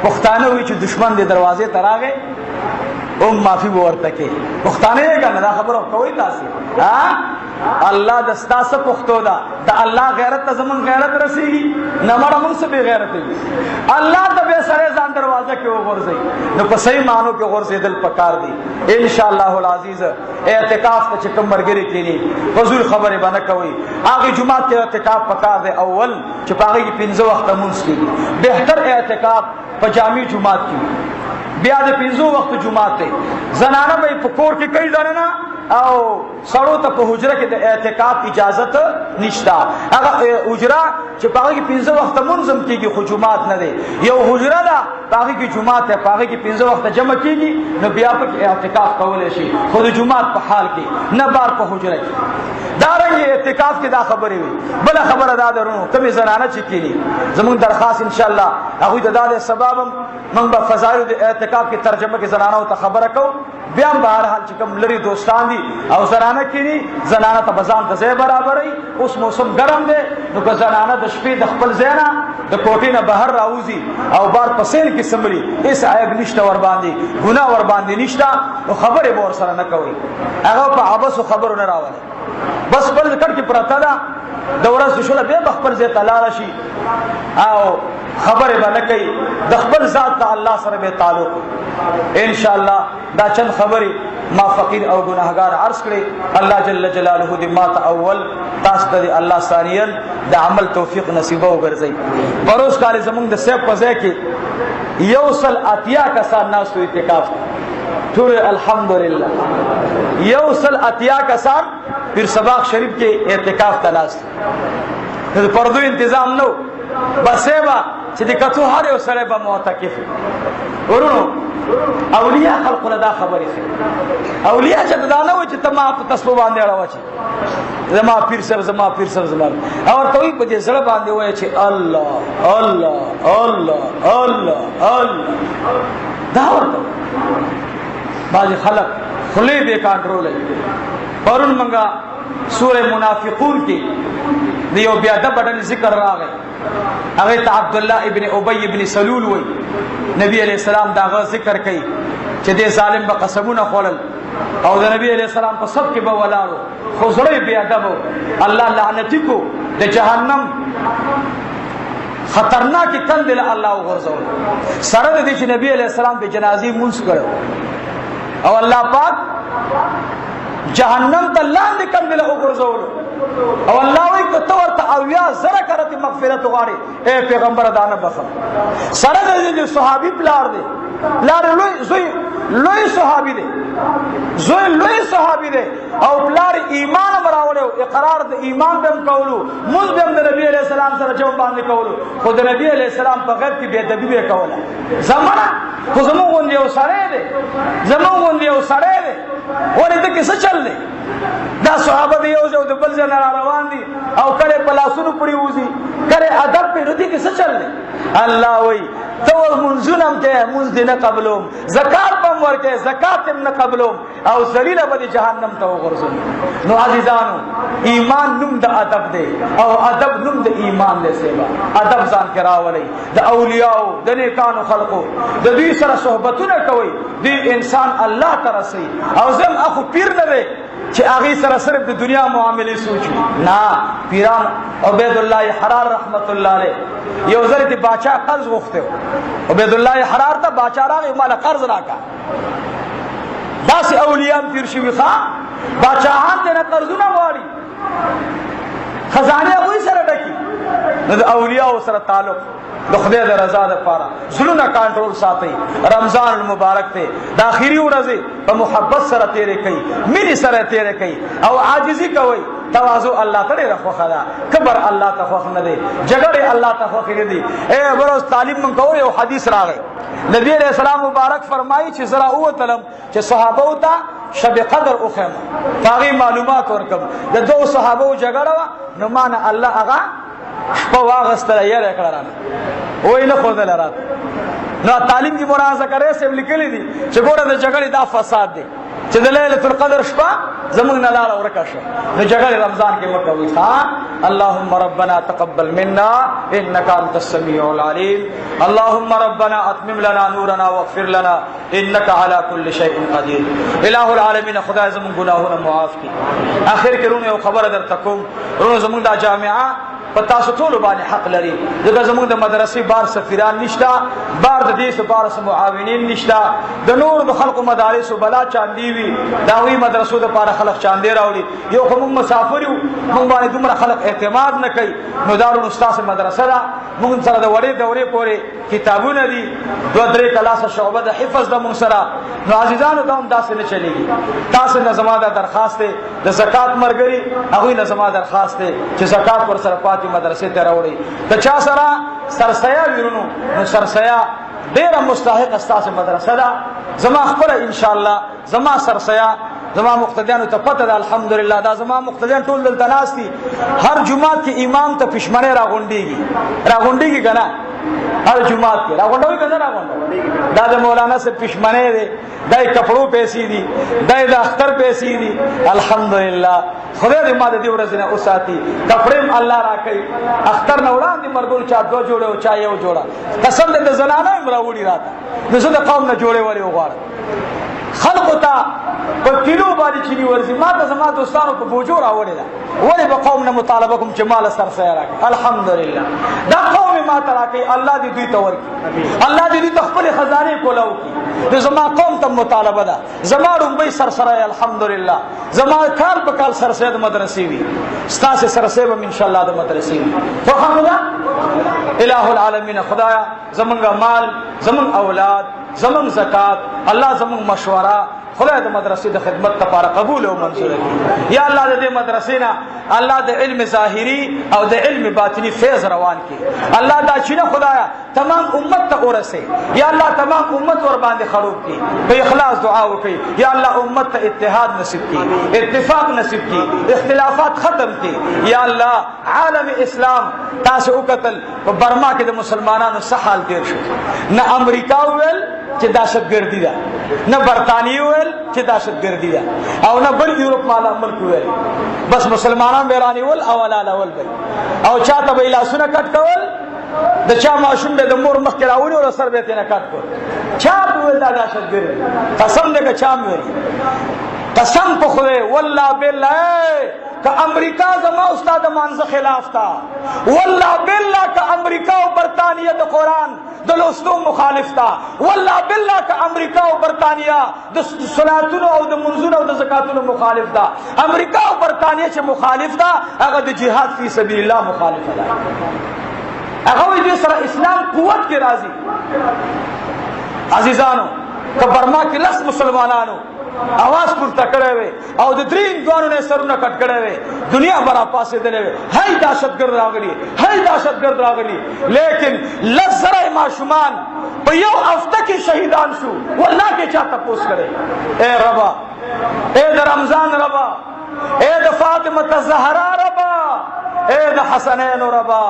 پښتانه وایي چې دشمن دې دروازې ته راغی اوم معافي به ورته کوي. پښتانه یې که نه دا خبره کوئ تاسې الله د ستاسو پښتو ده د الله غیرت ته زمون غیرت رسیږي نه مړه موږ څه بې غیرت دي. الله ته به سره ځان دروازه کې وغورځي نو په صحیح معنو کې غورځېدل پکار دي. ان شاء الله العزیز اعتکاف ته چې کوم مرګري کېني فضول خبرې به نه کوئ. هغې جمعات کې اعتکاف پکار دی اول چې په هغې کې 15 وخته مونځ کېږي. بهتر اعتکاف په جامع جمعات کې بیا د 15 وخت جمعات دی. زنانه به په کور کې کوي دننه او سړو ته په حجره کې د اعتکاف اجازت نشته. هغه حجره چې په هغې کې 15 وخته مونځ هم کېږي خو جمعات نه دی. یو حجره ده په هغې کې جمعات دی په هغې کې 15 وخته جمع کېږي نو بیا پکې اعتکاف کولی شي خو د جمعات په حال کې نه بار په حجره کې. دارنګې اعتکاف کې دا خبرې وي. بله خبره دا درونو کومې زنانه چې کېني زمونږ درخواست انشاءالله هغوی ته دا دی سبب هم موږ به فضایلو د اعتکاف کې ترجمه کې زنانو ته خبره کوو. بیا هم بهرحال چې کوم لرې دوستان دي او زنانه کېني زنانه ته به ځان ته ځای برابروي. اوس موسم ګرم دی نو که زنانه د شپې د خپل ځای نه د کوټې نه بهر راوځي او بار په سیل کې څمري هېڅ عیب نشته ورباندې ګناه ورباندې نشته نو خبرې به ورسره نه کوئ. هغه په عبثو خبرو نه راولئ. بس خپل کټ کې پرته ده د ورځې شوله بیا به خپل ځای ته لاړه شي او خبرې به نه کوي د خپل ذات ته الله سره به تعلق. ان شاء الله دا چند خبرې ما فقیر او ګناهګار عرض کړې. الله جل جلاله دې ما ته اول تاسو ته الله ثانیا د عمل توفیق نصیبه وګرځي. پروس کال زمونږ د سیب په ځای کې 180 کسان ناستو اعتکاف ټول الحمدلله 180 کسان پیر صباح شریف کې اعتکاف ته ناست. د پردو انتظام نو بسې به چې د کتو هر یو سړی به معتکف ورونو. اولیاء خلق له دا خبرې ښه اولیاء چې دا نه وایي چې ته ما په تسبو باندې اړوه چې زما پیر صاحب زما پیر صاحب زما او ورته وایي په دې زړه باندې وایي چې الله الله الله الله الله دا ورته بعضې خلک خولې بې کنټروله. پرون موږ سوره منافقون کې د یو بیادبه ډلې ذکر راغی. هغې ته عبدالله ابن ابی ابن سلول وایي. نبی علیہ السلام دا هغه ذکر کوي چې دې ظالم به قسمونه خوړل او د نبی علیہ السلام په صف کې به ولاړو خو زړه یې بېادب و. الله لعنتي کو د جهنم خطرناکې کندې له الله وغورځول سره د دې چې نبی علیہ السلام د جنازې مونځ کړو او الله پاک جهنم ته لاندې کندې له وغورځولو او الله وایي که ته ورته 80,000 کرته مغفرت وغواړې ای پیغمبره دا نه بخم. سره د دې صحابي پلار دی پلار زوی لوی صحابي دی زوی لوی صحابي دی او پلار ایمان هم راوړی اقرار د ایمان به هم کولو مونځ به هم د نبي علیه السلام سره جواب باندې کولو خو د نبي علیه السلام په غیب کې بېادبي به یې کوله. زمانه خو زمونږ غوندې یو سړی دی زمونږ غوندې یو سړی دی ولې ده کې څه چل دی. دا صحابه د یو ځای د بل ځای نه را روان دي او کله په لاسونو پورې وځي کله ادب پې نو دې کې څه چل دی. الله وایي ته مونځونه هم کوې مونځ دې نه قبلوم زکات به هم ورکوې زکات هم نه قبلوم او ذلیله به دې جهنم ته وغورځوم. نو عزیزانو ایمان نوم د ادب دی او ادب نوم د ایمان دی. سیبا ادب ځان کې راولئ د اولیاو د نیکانو خلقو د دوی سره صحبتونه کوئ دوی انسان الله ته رسوي او زم اخو پیر نه دی چې هغې سره صرف د دنیا معاملې سوچي نه. پیران عبیدالله حرار رحمت الله علیه یو ځل د باچا قرض غوښتی عبیدالله حرار ته باچا راغی ماله قرض راکړه. داسې اولیاء هم تیر شوي ښه باچاهان دې نه قرضونه غواړي خزانې هغوی سره ډکي. نو د اولیاءو سره تعلق د خدای د رضا دپاره زړونه کنټرول ساتئ. رمضان المبارک دی د آخري ورځې په محبت سره تېرې کوي مینې سره تېرې کوي او عاجزي کوئ. تواضع الله ته ډېره خوښه ده کبر الله ته خوښ نه دی جګړې الله ته خوښې نه دي. بروز تعلیم موږ کوو یو حدیث راغی نبی علیہ السلام مبارک فرمایي چې زه راووتلم چې صحابو ته شب قدر وښیم په هغې معلومات ورکړم د 2 صحابو جګړه وه نو ما نه الله هغه شپه واغستله یره یې کړه رانه وایي نه ښودله راته نو تعلیم دی مرازه کرے سم لیکلی دي چې ګوره د جګړې دا فساد دی چې د ليله القدر شپه زمونږ نه لاړه ورکه شو د جګړې رمضان کې وکوي ها اللهم ربنا تقبل منا انك انت السميع العليم اللهم ربنا اتمم لنا نورنا واغفر لنا انك على كل شيء قدير الہ العالمین خدای زمون گناهونه معاف کړي. اخر کې رونه خبر درته کوم رونه زمون دا جامعہ پتا ستول باندې حق لري دغه زموږ د مدرسې بار سفیران نشتا بار د دې سپارس معاونین نشتا د نور د خلق مدارس بلا چاندي وي دا وی مدرسو د پاره خلق چاندي راوړي یو کوم مسافر یو مونږ باندې دومره خلق اعتماد نه کوي نو دارو استاد مدرسه دا مونږ سره د وړې دورې پورې کتابونه دي دو درې کلاسه شعبه د حفظ د مونږ سره نو عزیزانو دا هم داسې نه چلیږي تاسو نه زما د درخواست د زکات مرګري هغه نه زما درخواست چې زکات ور سره مدرسې ته راوړي د چا سره سرسیا ویرونو نو سرسیا ډیره مستحق استاد مدرسه ده زما خپل ان شاء الله زما سرسیا زما مقتدیانو ته پته ده الحمدلله دا زما مقتدیان ټول دلته ناس دي هر جمعات کې امام ته پښمنه راغونډيږي کنه هر جمعات کې راغونډوي کنه راغونډوي دا د مولانا سے پښمنه دي دای کپړو پیسې دي دای د اختر پیسې دي الحمدلله خدای دې ما دې ورځ نه اوساتي کپړم الله راکړي اختر نه وړاندې مرګول چا دو جوړه او چا یو جوړه قسم دې زنانه امراوړي راته نو زه د قوم نه جوړه وړي وغواړم خلق تا په کیلو باندې چینی ورزي ما ته زما دوستانو په بوجو راوړی دا ولی په قوم نه مطالبه کوم چې مال سر سره راکړي الحمدلله دا قوم ما ته راکړي الله دې دوی ته ورکړي الله دې دوی خپل خزانه کولاو کی د زما قوم ته مطالبه ده زما رومبي سر سره الحمدلله زما کال په کال سر سره د مدرسې وي ستاسو سر سره ان شاء الله د مدرسې وي خو خامدا الہ العالمین خدایا زمونږ مال زمونږ اولاد زمون زکات الله زمون مشوره خدای د مدرسې د خدمت لپاره قبول او منظور کړي یا الله د دې مدرسې نه الله د علم ظاهری او د علم باطنی فیض روان کړي الله دا چې نه خدایا تمام امت ته ورسه یا الله تمام امت ور باندې خروب کړي په اخلاص دعا وکړي یا الله امت ته اتحاد نصیب کړي اتفاق نصیب کړي اختلافات ختم کړي یا الله عالم اسلام تاسو وکتل په برما کې د مسلمانانو سحال تیر شو نه امریکا ویل چې دهشتګردي ده نه برتانیې ویل چې دهشتګردي ده او نه بل یورپ مالا ملک ویل بس مسلمانان بیرانی ول او لاله ول او چاته به لاسونه کټ کول د چا ماشوم به د مور مخ کې راوړي او سر به تنه کټ کول چا ویل دا دهشتګردي قسم دې چا ویل قسم په خدای والله بالله کہ امریکہ زما استاد مانزه خلاف تا والله بالله کہ امریکہ او برطانیہ د قرآن د لوستو مخالف تا والله بالله کہ امریکہ او برطانیہ د صلاتونو او د منځونو او د زکاتونو مخالف تا امریکہ او برطانیہ چې مخالف تا هغه د جهاد فی سبیل الله مخالف تا هغه دې سره اسلام قوت کې راځي عزیزانو کہ برما کې لس مسلمانانو आवाज پورته کړی وي او د درین دوانو نه سرونه کټ کړی وي دنیا برا پاسې دلې وي هاي دهشتګرد راغلي هاي دهشتګرد راغلي لیکن لزره ماشومان په یو هفته کې شهیدان شو والله کې چا تپوس کړي اے ربا اے د رمضان ربا اے د فاطمه الزهرا ربا اے د حسنین ربا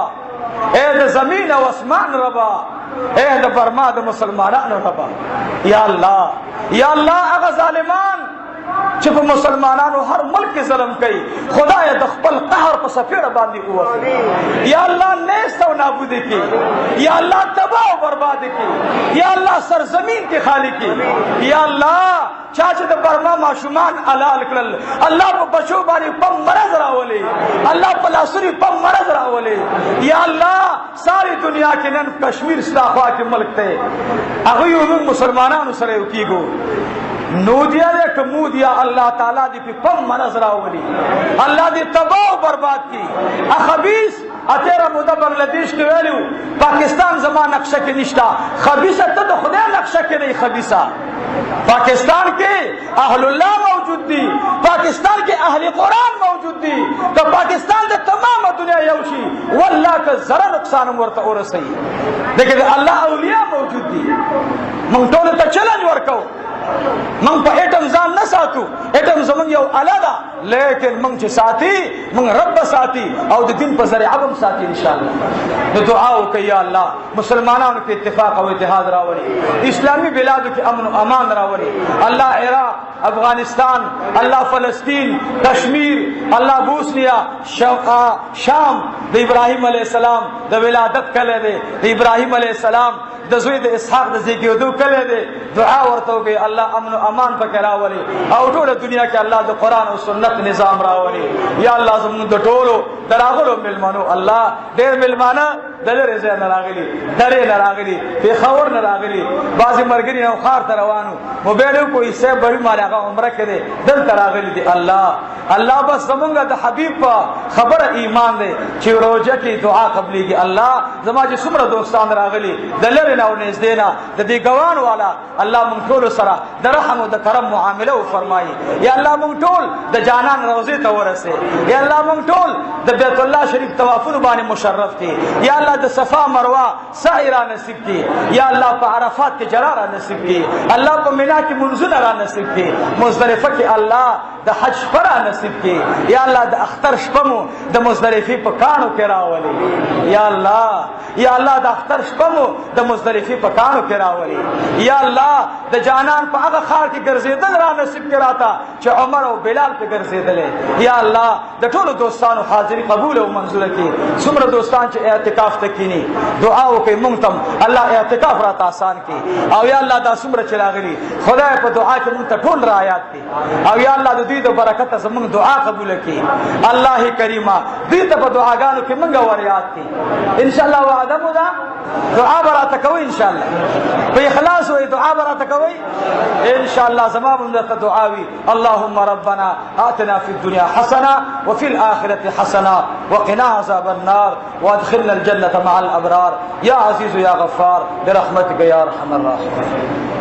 اے د زمین او اسمان ربا اے د برما د مسلمانانو ربا یا الله یا الله هغه ظالمان چې په مسلمانانو هر ملک کې ظلم کوي خدای د خپل قهر په سفیر باندې ووهي یا الله نیست او نابود کړي یا الله تباہ او برباد کړي یا الله سرزمین کې خالی کړي یا الله چا چې د برما ماشومان حلال کړل الله په بچو باندې په مرض راولي الله په لاسوري په مرض راولي یا الله ساری دنیا کې نن کشمیر ستاخوا کې ملک ته هغه یو مسلمانانو سره کیږي نو دیا دے کمو دیا اللہ تعالیٰ دی پی پم منظ راولی اللہ دی تباہ و برباد کی اخبیث اتیرا مدہ بنگلادیش کے ویلیو پاکستان زمان نقشہ کے نشتا خبیثہ تد خدا نقشہ کے نہیں خبیثہ پاکستان کے اہل اللہ موجود دی پاکستان کے اہل قرآن موجود دی تو پاکستان دے تمام دنیا یوشی واللہ کا ذرا نقصان ورطا اور صحیح لیکن اللہ اولیاء موجود دی منتول تا چلنج ورکو من په اټم ځان نه ساتو، اټم زمون یو اله ده، لیکن من چې ساتي من رب ساتي او د دین په ذریعه هم ساتي ان شاء الله. نو دعا وکړئ یا الله مسلمانانو کې اتفاق او اتحاد راوړي، اسلامي بلادو کې امن او امان راوړي. الله عراق، افغانستان، الله فلسطین، کشمیر، الله بوسنیا، شام د ابراهیم علیه السلام د ولادت کله دی، د ابراهیم علیه السلام د زوی د اسحاق د زیږېدو کله دی. دعا ورته وکړئ الله امن او امان پکې راولي او ټوله دنیا کې الله د قرآن او سنت نظام راولي. یا الله زموږ د ټولو د راغلو مېلمنو الله ډېر مېلمانه د لرې ځای نه راغلي، درې نه راغلي، پېښور نه راغلي، بعضې ملګري هم ښار ته روانو، موبایل یې وکړو صاحب بړي مال هغه عمره کې دی دلته راغلي دي. الله بس زمونږ د حبیب په خبره ایمان دی چې روژه کې دعا قبلېږي. الله زما چې څومره دوستان راغلي د لرې نه او نږدې نه د دې ګوان والا الله مونږ ټولو سره د رحم او د کرم معامله وفرمایي. یا الله مونږ ټول د جانان روضې ته ورسې. یا الله مونږ ټول د بیت الله شریف طوافونو باندې مشرف کړي. یا الله د صفا مروه سعی را نصیب کړي. یا الله په عرفات کې جرا را نصیب کړي. الله په مینا کې منځونه را نصیب کړي. مزدلفه کې الله د حج شپه را نصیب کړي. یا الله د اختر شپه مو د مزدلفې په کاڼو کې راولي. یا الله د اختر شپه مو د مزدلفې په کاڼو کې راولي. یا الله د جانان په هغه ښار کې ګرځېدل را نصیب کړي راته چې عمر او بلال په ګرځېدلې. یا الله د ټولو دوستانو حاضري قبول او منظوره کړي. څومره دوستان چې اعتکاف ته کینی دعا وکړئ مونږ ته الله اعتکاف راته آسان کړي. او یا الله دا څومره چې راغلي خدای په دعا کې مونږ ته ټول رعایت کړي. او یا الله د دوی د برکت زمونږ دعا قبول کړي. الله کریمه دوی ته په دعاګانو کې مونږ ور یاد کړي. ان شاء الله وعده مو ده دعا به راته کوئ ان شاء الله په اخلاص وایي دعا به راته کوئ ان شاء الله. زما به درته دعا وي اللهم ربنا آتنا في الدنيا حسنه وفي الآخرة حسنه وقنا عذاب النار وادخلنا الجنة مع الأبرار يا عزيز يا غفار برحمتك يا أرحم الراحمين.